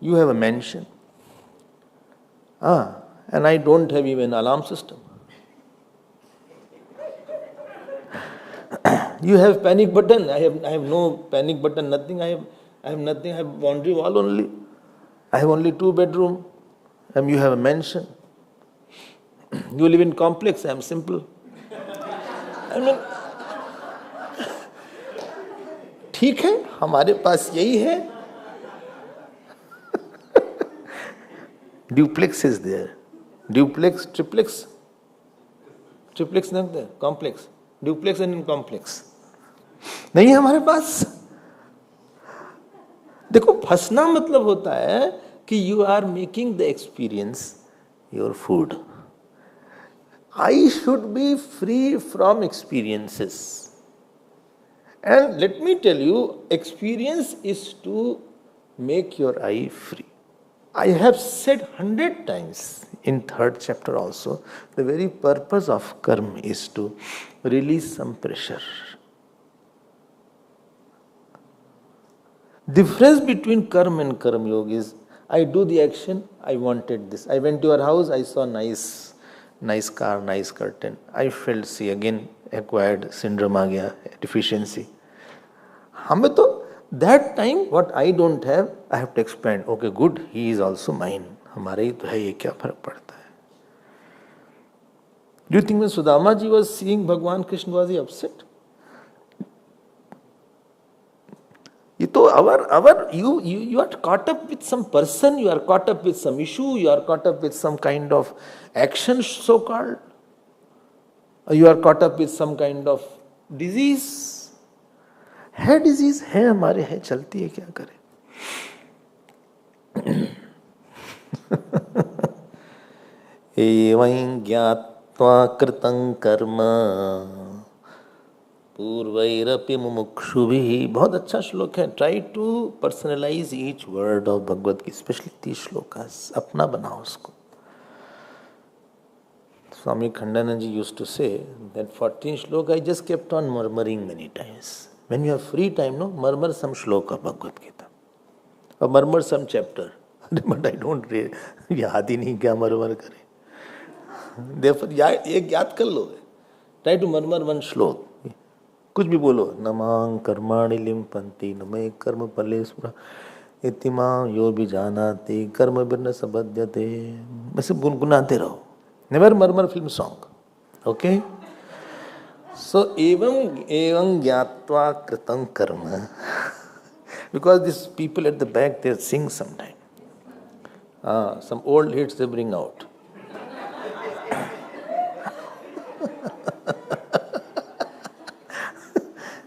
you have a mansion, and I don't have even alarm system. You have panic button, I have no panic button, nothing. I have nothing. I have boundary wall only. I have only 2 bedroom, and you have a mansion. You live in complex, I am simple. I mean, ठीक है, हमारे पास यही है। Duplex is there. Duplex, triplex. Triplex नहीं there. Complex. Duplex and complex. नहीं है हमारे पास। देखो, फंसना मतलब होता है कि you are making the experience your food. I should be free from experiences. And let me tell you, experience is to make your eye free. I have said 100 times in 3rd chapter also, the very purpose of karma is to release some pressure. Difference between karma and karma yoga is, I do the action, I wanted this. I went to your house, I saw nice car, nice curtain. I felt, see again acquired syndrome आ गया, deficiency. हमें तो that time what I don't have, I have to expand. Okay, good, he is also mine. हमारे ही तो है, ये क्या फर्क पड़ता है? Do you think when Sudama ji was seeing Bhagwan Krishna, was he upset? ये तो you are caught up with some person, you are caught up with some issue, you are caught up with some kind of action so called, or you are caught up with some kind of disease. है disease, है हमारे, है, चलती है, क्या करें। एवं ज्ञात्वा कृतं कर्म पूर्वैरपि मुमुक्षुभिः। बहुत अच्छा श्लोक है। Try to personalise each word of Bhagavat की, स्पेशली 30 श्लोकास, अपना बनाओ उसको। Swami Abhedananda ji used to say that 14 shloka I just kept on murmuring many times. When you have free time, no, murmur some shloka of Bhagavad Gita, or murmur some chapter. But I don't read, याद ही नहीं क्या मरमर करे। Therefore, एक याद कर लो। Try to murmur one श्लोक, कुछ भी बोलो। नमां कर्माणि लिम्पन्ति नमे कर्म फले स्मृ इतिमां यो विजानाति कर्म बिर्न सबध्यते। बस गुनगुनाते रहो। Never murmur film song. Okay? So, evam gyatva kritam karma. Because these people at the back, they sing sometime. Some old hits they bring out.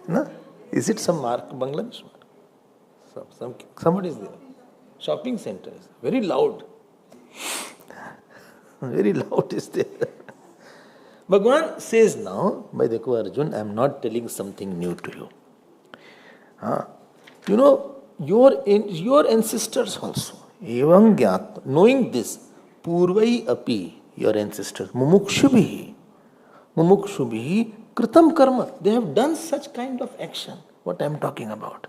No? Is it some Mark Bangladesh? Somebody is there. Shopping centers. Very loud. Very loud is there. Bhagwan says now, by Dekho Arjun, I am not telling something new to you. You know, your ancestors also, evam gyat, knowing this, purvai api, your ancestors, mumukshubhi, kritam karma, they have done such kind of action, what I am talking about.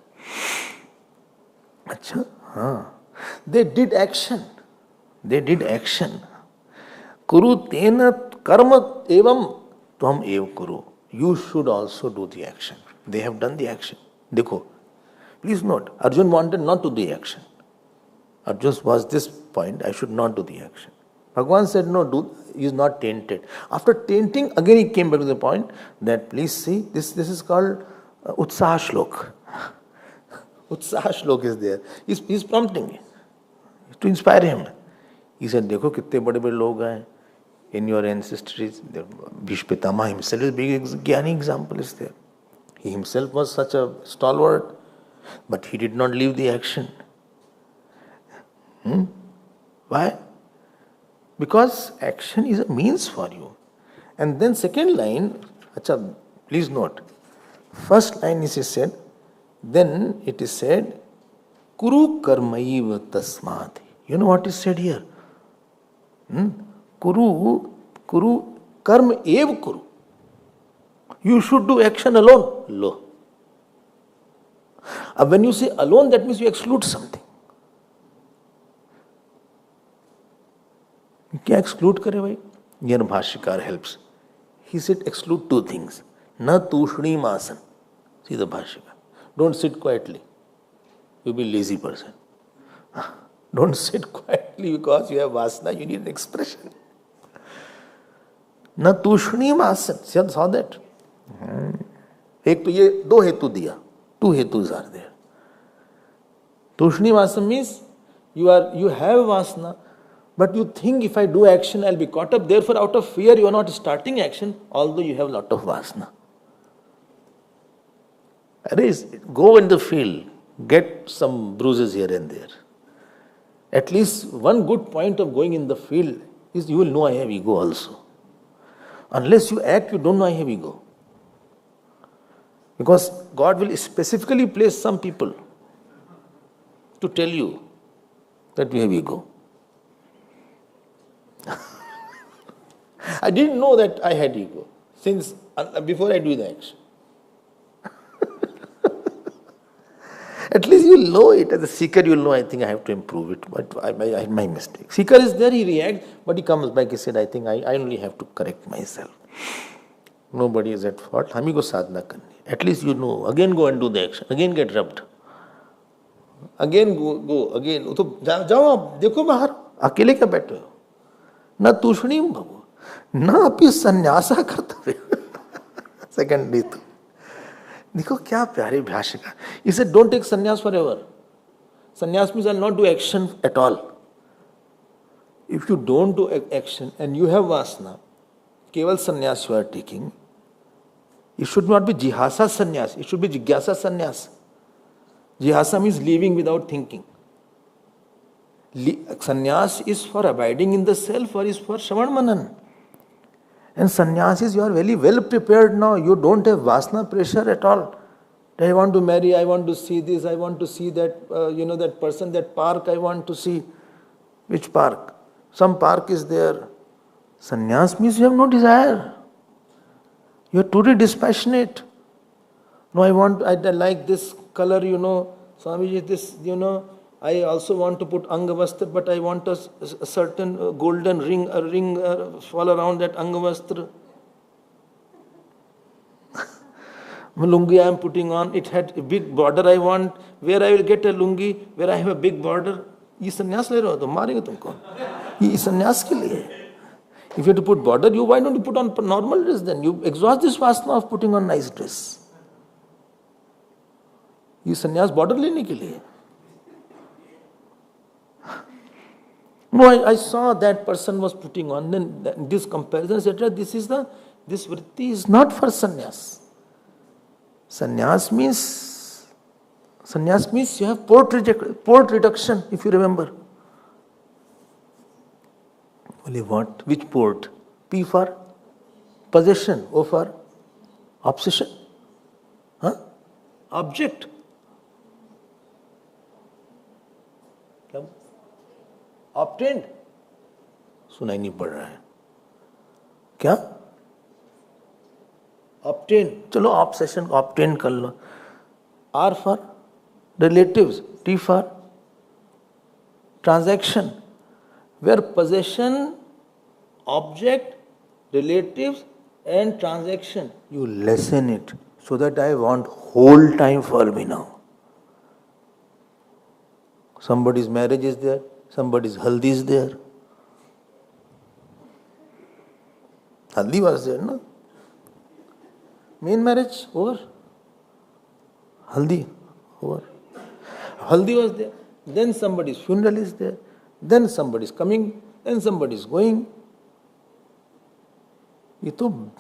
Achha, they did action. Kuru tena karma evam Tvam ev kuru. You should also do the action. They have done the action. Dekho. Please note, Arjun wanted not to do the action. Arjun was this point, I should not do the action. Bhagavan said, no, he is not tainted. After tainting, again he came back to the point that, please see, this is called Utsaha Shloka. Utsaha Shloka is there. He's prompting to inspire him. He said, देखो कितने बड़े-बड़े लोग हैं in your ancestries. Bhishma Pitama himself is a big Jnani example is there. He himself was such a stalwart, but he did not leave the action. Why? Because action is a means for you. And then second line, acha, please note, first line is said, then it is said, Kuru karmaiva tasmati. You know what is said here? Kuru, karma ev kuru. You should do action alone. Lo. When you say alone, that means you exclude something. क्या exclude करे भाई? Here Bhashyakar helps. He said exclude two things. Na tushni masan. See the Bhashyakar. Don't sit quietly. You'll be a lazy person. Don't sit quietly because you have vasana, you need an expression. Na tushni masan. Saw that? एक तो ये दो हेतु दिया. Two hetus are there. Tushni masan means you have vasana, but you think if I do action, I'll be caught up. Therefore, out of fear, you are not starting action, although you have a lot of vasana. Go in the field, get some bruises here and there. At least one good point of going in the field is you will know I have ego also. Unless you act, you don't know I have ego. Because God will specifically place some people to tell you that you have ego. I didn't know that I had ego since before I do the action. At least you'll know it. As a seeker, you'll know, I think I have to improve it. But I had my mistake. Seeker is there, he reacts, but he comes back, he said, I think I only have to correct myself. Nobody is at fault. Hami ko sadhana karni. At least you know. Again go and do the action. Again get rubbed. Again go. Again. तो जाओ आप देखो बाहर अकेले क्या बैठे हो न तूषणीम भवो न अपि संन्यासा कर्तव्य सेकंड ऋतु देखो क्या प्यारे भाष्य का he said don't take sannyas forever. Sannyas means I'll not do action at all. If you don't do action and you have vasana, keval sannyas you are taking, it should not be jihasa sannyas, it should be jigyasa sannyas. Jihasa means leaving without thinking. Sannyas is for abiding in the self or is for shravan manan. And sannyas is you are very well prepared now. You don't have vasana pressure at all. I want to marry, I want to see this, I want to see that, that person, that park I want to see. Which park? Some park is there. Sannyas means you have no desire. You are totally dispassionate. No, I like this color, Swamiji, this, I also want to put angavastra, but I want a certain golden ring, fall around that angavastra. Lungi I am putting on, it had a big border I want. Where I will get a lungi, where I have a big border. ये संन्यास ले रहे हो तो मारेंगे तुमको. ये संन्यास के लिए. If you have to put border, why don't you put on normal dress then? You exhaust this vasana of putting on nice dress. ये संन्यास border लेने के लिए. No, I saw that person was putting on, then this comparison, etc. This vritti is not for sannyas. Sannyas means you have port reduction, if you remember. Only what? Which port? P for possession, O for obsession. Object. Obtained. सुनाई नहीं पड़ रहा है क्या? Obtained. चलो obsession obtained कर लो. R for relatives. T for transaction. Where possession, object, relatives and transaction, you lessen it so that I want whole time for me now. Somebody's marriage is there, somebody's haldi is there. Haldi was there, no? Main marriage over. Haldi over. Haldi was there. Then somebody's funeral is there. Then somebody's coming. Then somebody's going.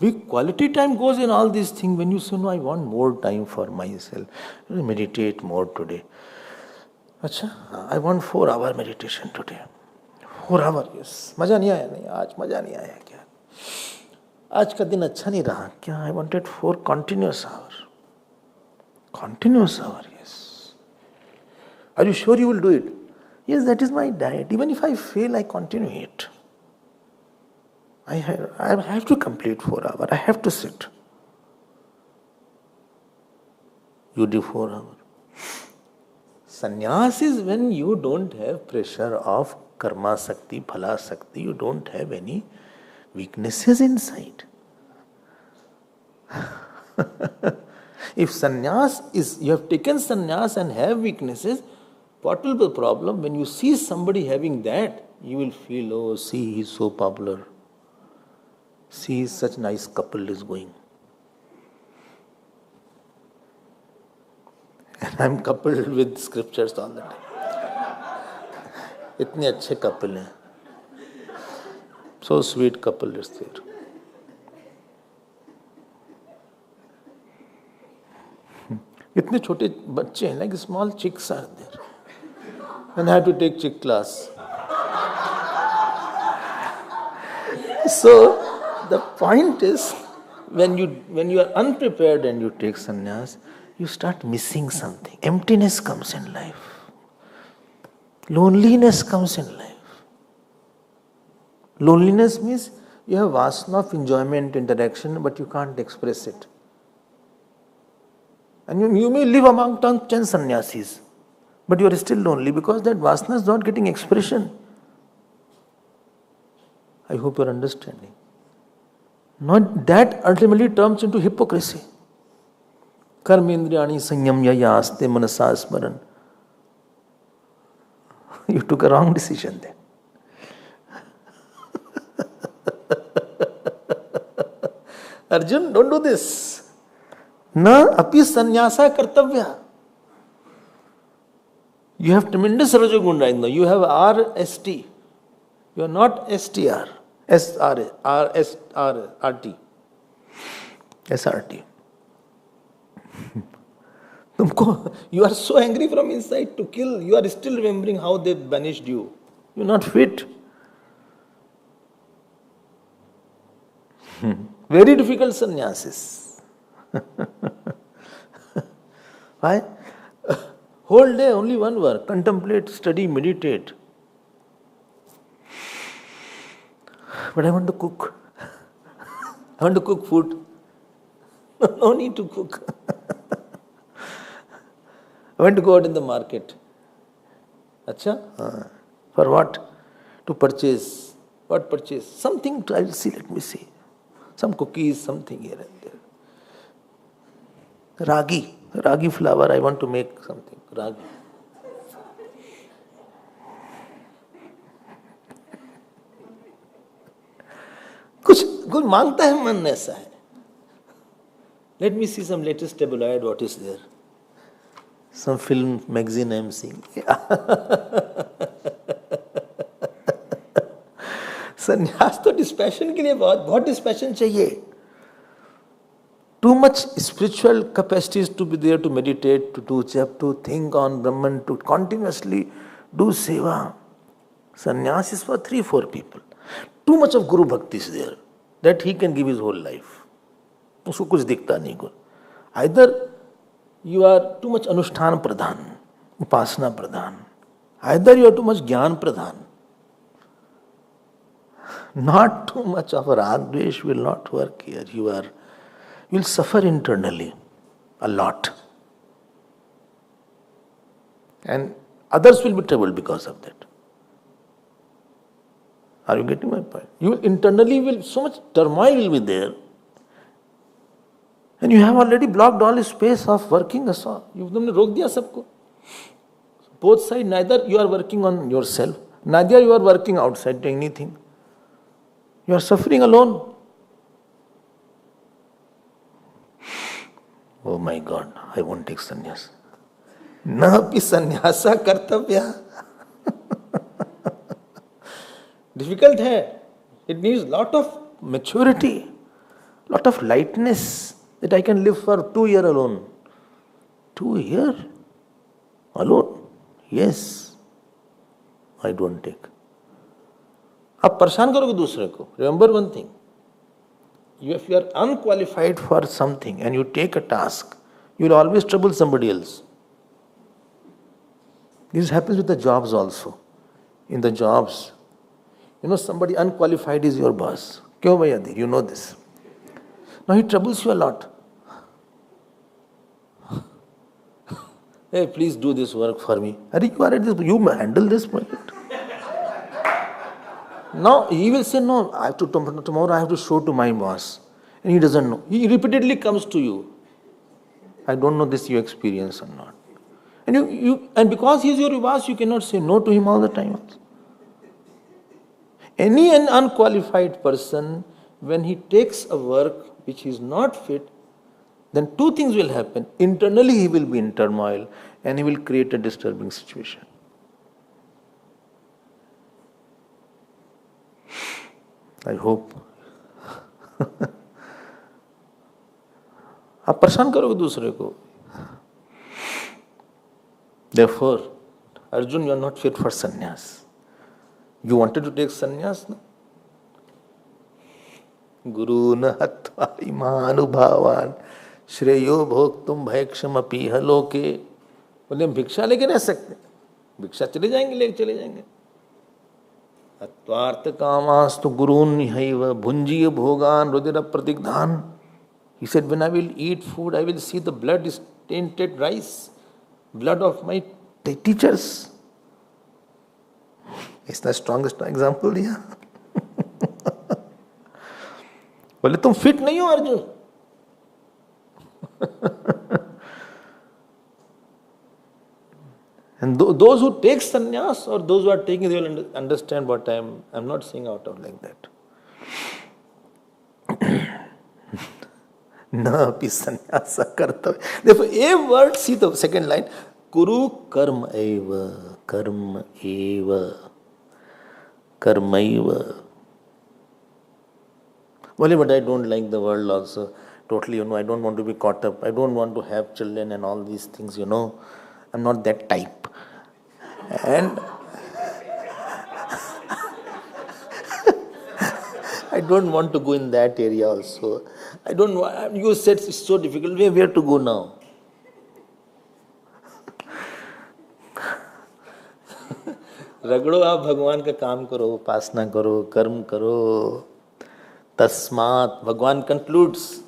Big quality time goes in all these things. When you say, no, I want more time for myself. Meditate more today. Achha, I want 4-hour meditation today. 4 hours, yes. मजा नहीं आया नहीं आज मजा नहीं आया क्या आज का दिन अच्छा नहीं रहा क्या I wanted 4 continuous hours. Continuous hour, yes. Are you sure you will do it? Yes, that is my diet. Even if I fail, I continue it. I have to complete 4 hours. I have to sit. You do 4 hours. Sannyas is when you don't have pressure of karma sakti, phala sakti. You don't have any weaknesses inside. If sannyas is, you have taken sannyas and have weaknesses, what will be the problem? When you see somebody having that, you will feel, oh, see, he's so popular. See, such nice couple is going. And I'm coupled with scriptures all the time. इतने अच्छे couple हैं. So sweet couple is there. इतने छोटे बच्चे हैं, like small chicks are there. And I have to take chick class. So the point is, when you are unprepared and you take sannyas, you start missing something. Emptiness comes in life. Loneliness comes in life. Loneliness means you have vasana of enjoyment, interaction, but you can't express it. And you may live among 10 sannyasis, but you are still lonely because that vasana is not getting expression. I hope you are understanding. Not that ultimately turns into hypocrisy. Karmendriyani sanyamya yaste manasa smaran. You took a wrong decision then. Arjun, don't do this. Na api sannyasa kartavya. You have tremendous rajagun right now. You have RST. You are not STR. SRT. You are so angry from inside to kill. You are still remembering how they banished you. You are not fit. Very difficult sannyasis. Why? Whole day only one work. Contemplate, study, meditate. But I want to cook. I want to cook food. No need to cook. I want to go out in the market. Acha? For what? To purchase. What purchase? Something, I will see, let me see. Some cookies, something here and there. Ragi flour, I want to make something. Ragi. कुछ मांगता है मन ऐसा है. Let me see some latest tabloid, what is there? Some film, magazine I am seeing. संन्यास तो dispassion के लिए बहुत डिस्पैशन चाहिए. Too much spiritual capacities to be there to meditate, to do jap, to think on Brahman, to continuously do seva. Sannyas is for 3-4 people. Too much of Guru Bhakti is there, that he can give his whole life. उसको कुछ दिखता नहीं को. Either you are too much Anushthaan pradhan, upasana pradhan. Either you are too much Jnana pradhan. Not too much of rag dvesh will not work here. You will suffer internally a lot. And others will be troubled because of that. Are you getting my point? You internally so much turmoil will be there. And you have already blocked all space of working. तुमने रोक दिया सबको. Both sides, neither you are working on yourself, neither you are working outside doing anything. You are suffering alone. Oh my God, I won't take sannyas. Napi sannyasa kartavya. Difficult hai. It needs lot of maturity, lot of lightness that I can live for 2 years alone. 2 years alone? Yes. I don't take. आप परेशान करोगे दूसरे को. Remember one thing. If you are unqualified for something and you take a task, you will always trouble somebody else. This happens with the jobs also. In the jobs, somebody unqualified is your boss. Kyo bhai Adi? You know this. Now he troubles you a lot. Hey, please do this work for me. You handle this project. Now he will say, no, tomorrow I have to show to my boss. And he doesn't know. He repeatedly comes to you. I don't know this you experience or not. And because he is your boss, you cannot say no to him all the time. Any unqualified person, when he takes a work which is not fit, then two things will happen. Internally he will be in turmoil and he will create a disturbing situation. I hope. आप परेशान करोगे दूसरे को. Therefore, Arjun, you are not fit for sannyas. You wanted to take sannyas? No? Guru na hatva imanubhavan shreyo bhoktum bhaiksham apiha loke. बोले हम भिक्षा लेके रह सकते. भिक्षा चले जाएंगे, लेके चले जाएंगे. अत्वार्थ कामास्तु गुरून् हैव भुंजीय भोगान रुधिर प्रतिग्धान. He said, when I will eat food, I will see the blood is tainted rice, blood of my teachers. It's the strongest example दिया. बोले तुम फिट नहीं हो Arjun. And those who take sannyas or those who are taking, they will understand what I'm not saying out of like that. Na pi sannyasa kartavya. Therefore, a word, see the second line, kuru karma eva, karma eva, karma eva. Well, but I don't like the world also. Totally, I don't want to be caught up. I don't want to have children and all these things, I'm not that type. And I don't want to go in that area also. I don't want, you said it's so difficult. Where to go now? रगड़ो आप भगवान का काम करो, उपासना करो, कर्म करो. तस्मात्, भगवान concludes,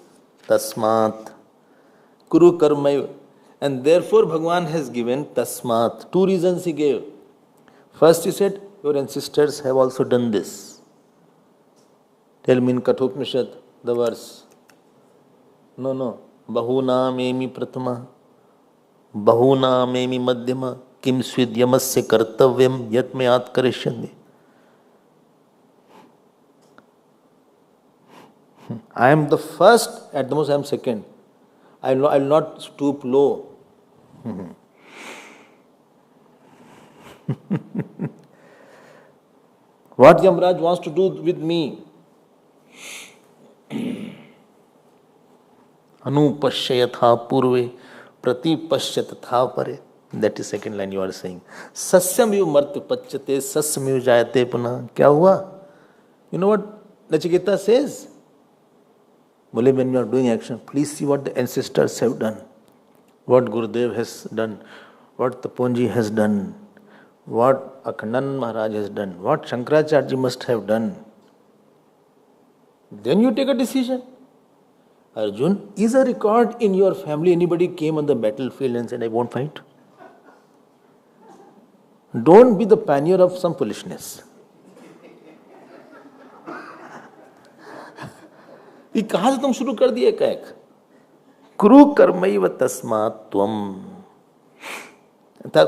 तस्मात् कुरु कर्मैव. And therefore Bhagavan has given tasmat. 2 reasons he gave. First he said, your ancestors have also done this. Tell me in Kathopanishad, the verse. No. Bahuna memi pratama, bahuna memi madhyama, kim svidyamasya kartavyam yat mayat karishyandi. I am the first, at the most I am second. I will not stoop low. What Yamraj wants to do with me? Anupashyatha purve pratipashyat tha pare. That is second line you are saying. Sasyamyu martya pachyate sasyamyu jayate puna. Kya hua? You know what Nachiketa says? When you are doing action, please see what the ancestors have done, what Gurudev has done, what Taponji has done, what Akhandan Maharaj has done, what Shankaracharya must have done. Then you take a decision. Arjun, is a record in your family anybody came on the battlefield and said, I won't fight? Don't be the pioneer of some foolishness. ये कहाँ से तुम शुरू कर दिए कैक? Kuru karmaiva tasmat tvam.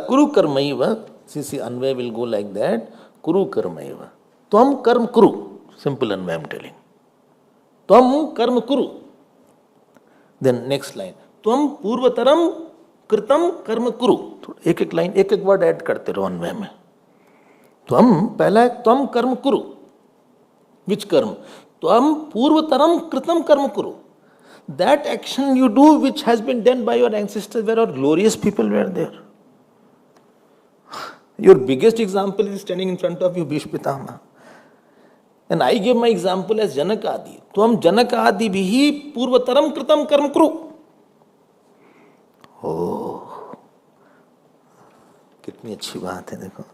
Kuru karmaiva, see, Anvay will go like that. Kuru karmaiva. Tvam karm kuru. Simple Anvay I am telling. Tvam karma kuru. Then next line. Tvam purvataram कृतम कर्म कुरु. एक एक लाइन एक एक word add करते रहो अन्वय में. त्वम पहला है त्वम कर्म कुरु. विच कर्म? त्वम पूर्वतरम कृतम कर्म कुरु. That action you do which has been done by your ancestors, where our glorious people were there. Your biggest example is standing in front of you, Bhishma Pitama. And I give my example as Janakadi. Tvam Janakadi bhihi purvataram kritam karma kuru. Oh, कितनी अच्छी बात है देखो.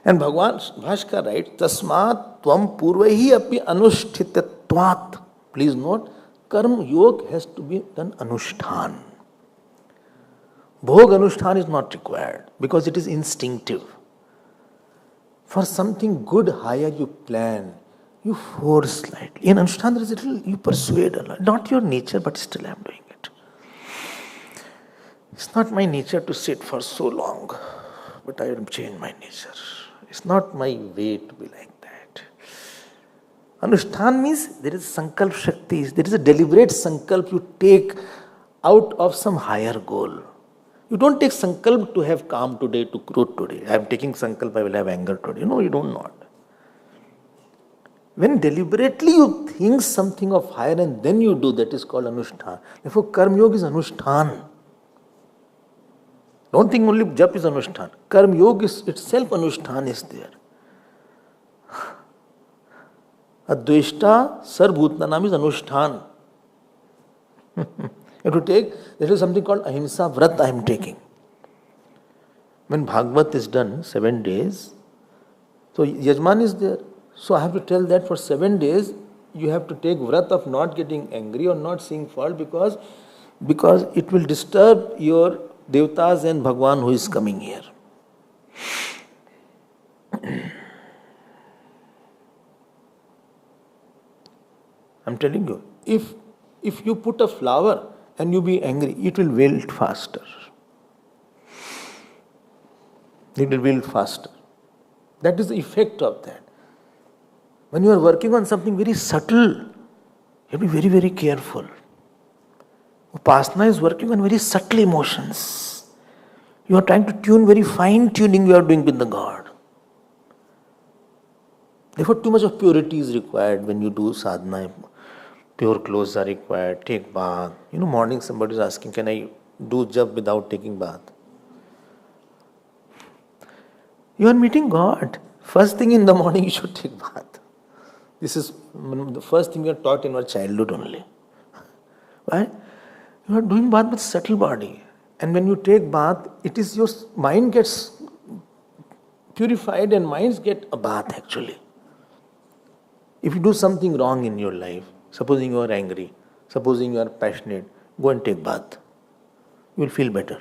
And Bhagwan Bhashkar writes, Tasmat Tvam Purvahi Api Anushthitvat. Please note, Karma Yoga has to be done Anushthaan. Bhog Anushthaan is not required because it is instinctive. For something good, higher, you plan, you force slightly. In Anushthaan, there is a little, you persuade a lot. Not your nature, but still I am doing it. It's not my nature to sit for so long, but I will change my nature. It's not my way to be like that. Anushthaan means there is sankalp shakti, there is a deliberate sankalp you take out of some higher goal. You don't take sankalp to have calm today, to grow today. I am taking sankalp, I will have anger today. No, you don't not. When deliberately you think something of higher and then you do, that is called Anushthaan. Therefore, Karma Yoga is Anushthaan. Don't think only Jap is Anushthaan. Karma Yoga is itself Anushthaan is there. Drishta Sarvbhutnanam is Anushthaan. You have to take, there is something called Ahimsa Vrat I am taking. When Bhagavad is done, 7 days, so Yajman is there. So I have to tell that for 7 days, you have to take vrat of not getting angry or not seeing fault because it will disturb your Devatas and Bhagwan who is coming here. I'm telling you, if you put a flower and you be angry, it will wilt faster. It will wilt faster. That is the effect of that. When you are working on something very subtle, you have to be very, very careful. Upasana is working on very subtle emotions. You are trying to tune, very fine tuning you are doing with the God. Therefore, too much of purity is required when you do sadhana. Pure clothes are required, take bath. Morning somebody is asking, can I do jap without taking bath? You are meeting God. First thing in the morning you should take bath. This is the first thing we are taught in our childhood only. Why? You are doing bath with subtle body. And when you take bath, it is your mind gets purified and minds get a bath actually. If you do something wrong in your life, supposing you are angry, supposing you are passionate, go and take bath. You will feel better.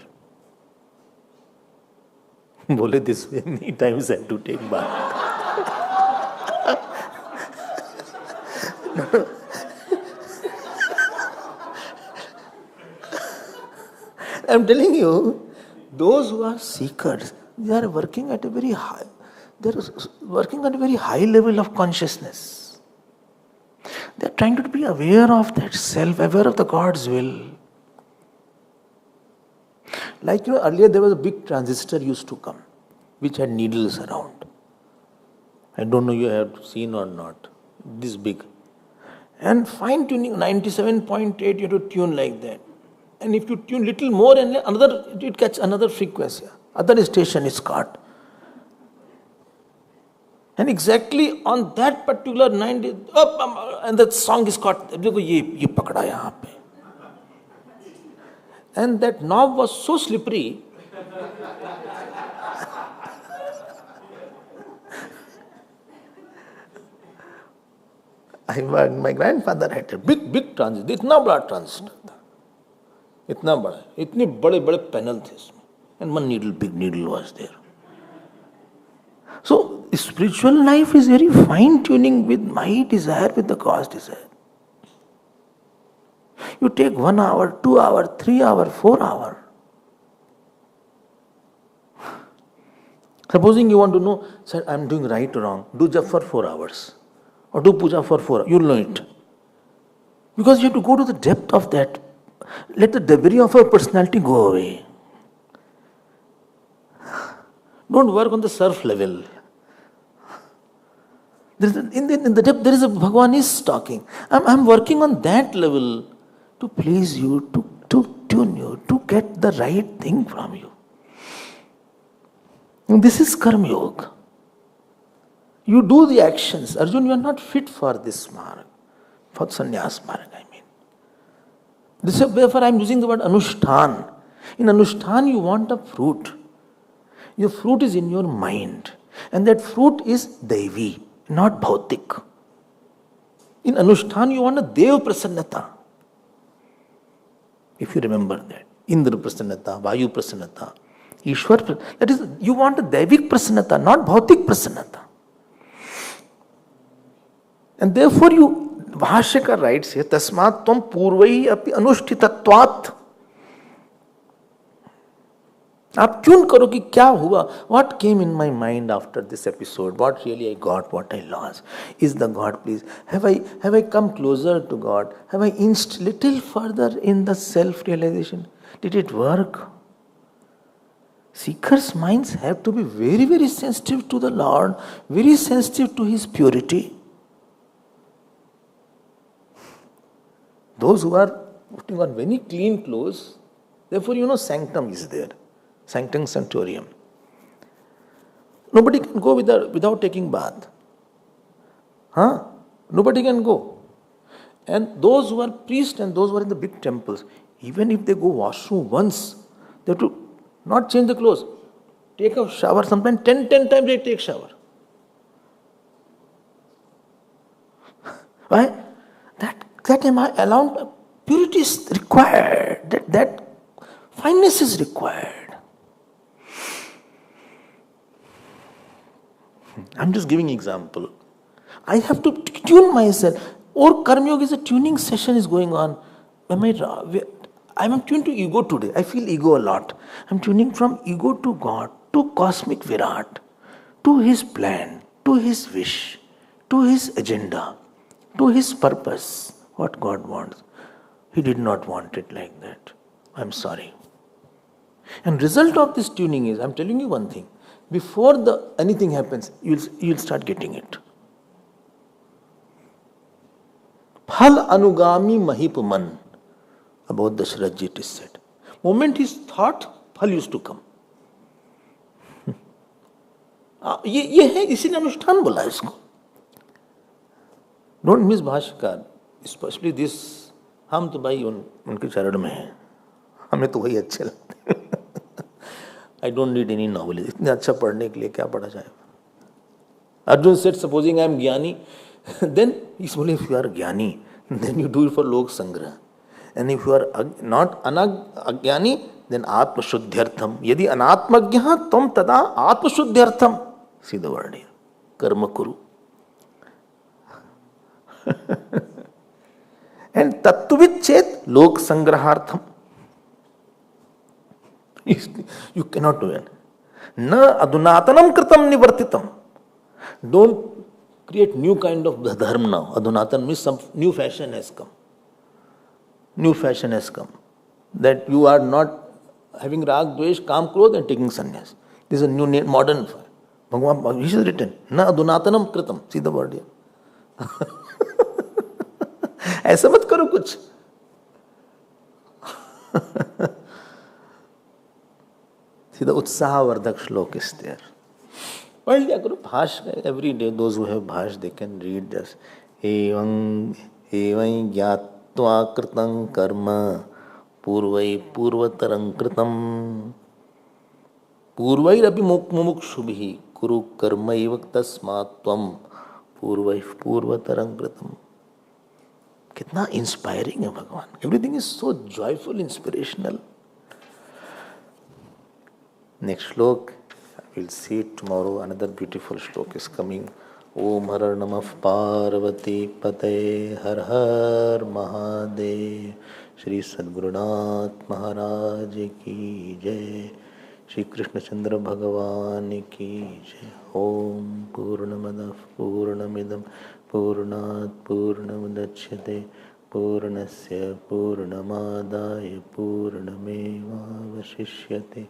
Bole this way, many times I have to take bath. I am telling you, those who are seekers, they are working at a very high, they are working at a very high level of consciousness. They are trying to be aware of that self, aware of the God's will. Like earlier there was a big transistor used to come, which had needles around. I don't know you have seen or not. This big. And fine tuning 97.8 you have to tune like that. And if you tune little more and another, it catch another frequency. Other station is caught. And exactly on that particular 90, and that song is caught. Ye pakda yahan pe. And that knob was so slippery. My grandfather had a big transistor. इतना बड़ा transistor था. इतना बड़ा. इतने बड़े panel थे इसमें. And one big needle was there. So spiritual life is very fine tuning with my desire, with the cause desire. You take 1 hour, 2 hour, 3 hour, 4 hour. Supposing you want to know, sir, I am doing right or wrong, do jap for 4 hours. Or do puja for 4 hours. You'll know it. Because you have to go to the depth of that. Let the debris of our personality go away. Don't work on the surf level. In the depth, there is a Bhagavan is talking. I'm working on that level to please you, to tune you, to get the right thing from you. And this is Karma Yoga. You do the actions. Arjun, you are not fit for this marg, for sannyas marg, I mean. Therefore, I am using the word Anushthaan. In Anushthaan, you want a fruit. Your fruit is in your mind. And that fruit is Devi, not Bhautik. In Anushthaan, you want a Dev Prasannata. If you remember that. Indra Prasannata, Vayu Prasannata, Ishwar. That is, you want a Devik Prasannata, not Bhautik Prasannata. And therefore, Bhashyaka writes here, Tasmat Tvam Purvai Api Anushtitatvat. आप tune करो कि क्या हुआ, what came in my mind after this episode, what really I got, what I lost. Is the God pleased? Have I come closer to God? Have I inched little further in the self-realization? Did it work? Seekers' minds have to be very, very sensitive to the Lord, very sensitive to His purity. Those who are putting on very clean clothes, therefore sanctum is there. Sanctum sanctorium. Nobody can go without taking bath. Nobody can go. And those who are priests and those who are in the big temples, even if they go washroom once, they have to not change the clothes. Take a shower, sometimes 10 times they take shower. Why? That am I allowed? Purity is required. That fineness is required. I'm just giving example. I have to tune myself. Or Karma Yoga is a tuning session is going on. I'm tuned to ego today. I feel ego a lot. I'm tuning from ego to God, to cosmic Virat, to His plan, to His wish, to His agenda, to His purpose. What God wants. He did not want it like that. I'm sorry. And result of this tuning is, I'm telling you one thing. Before anything happens, you'll start getting it. Phal anugami mahipuman. About Dasharatji it is said. Moment his thought, phal used to come. ये है, इसी ने अनुष्ठान बोला इसको. Don't miss भाष्यकार. Especially this, हम तो भाई उनके चरण में हैं. हमें तो वही अच्छे लगते हैं. I don't need any knowledge. इतने अच्छा पढ़ने के लिए क्या पढ़ा जाए? Arjun said, supposing I am jnani, then he said, if you are jnani, then you do it for lok sangrah. And if you are not ajnani, then atma shuddhyartham. Yadi anatmagyaha tam tada atma shuddhyartham. See the word here. Karma kuru. And tattuvit chet lok sangrahartham. You cannot do it. Na adunatanam kritam nivartitam. Don't create new kind of dharma now. Adunatan means some new fashion has come. New fashion has come. That you are not having rag, dvesh, kam, krodh and taking sannyas. This is a new modern. Bhagavan, he has written. Na adunatanam kritam. See the word here. ऐसा मत करो कुछ. See the Utsahavardhak Shloka is there. पढ़ लिया करो भाष्य. Every day those who have भाष्य they can read this. एवं ज्ञात्वा कृतं कर्म पूर्वै पूर्वतरं कृतं पूर्वैरपि मुमुक्षुभिः कुरु कर्मैव तस्मात् त्वं पूर्वैः पूर्वतरं कृतं. कितना इंस्पायरिंग है भगवान. Everything is so joyful, inspirational. Next श्लोक We'll see it tomorrow. Another beautiful shloka is coming. Om Har Namah Parvati Pate Har Har Mahadev. Shri Sadgurunath Maharaj Ki Jai. Shri Krishna Chandra Bhagavan Ki Jai. Om Purnamadav Purnamidam Purnat Purnamudachyate Purnasya Purnamadaya Purnameva Vashishyate.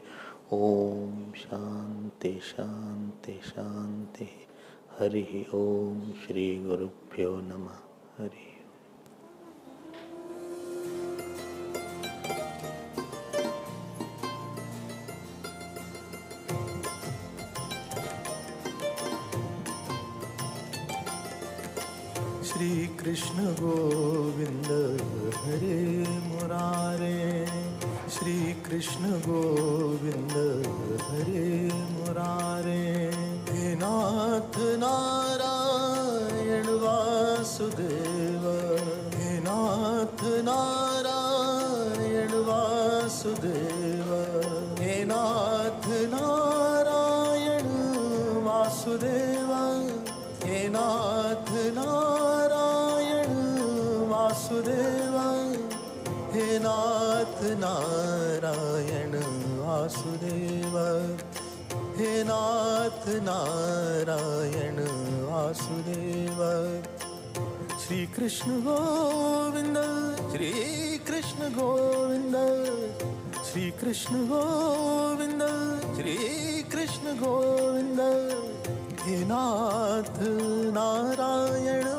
Om Shanti Shanti Shanti. Hari Om. Shri Gurubhyo Namah. Hari. Shri Krishna Govinda Hare Murare, Shri Krishna Govinda Hare Murare, He Nath Narayan Vasudeva, He Nath Narayan Vasudeva, He Nath Narayan Vasudeva, He Nath Narayan Vasudeva, He Nath Narayan Vasudeva, He Nath Narayan Vasudeva. Shri Krishna Govinda, Shri Krishna Govinda, Shri Krishna Govinda, Shri Krishna Govinda, He Nath Narayan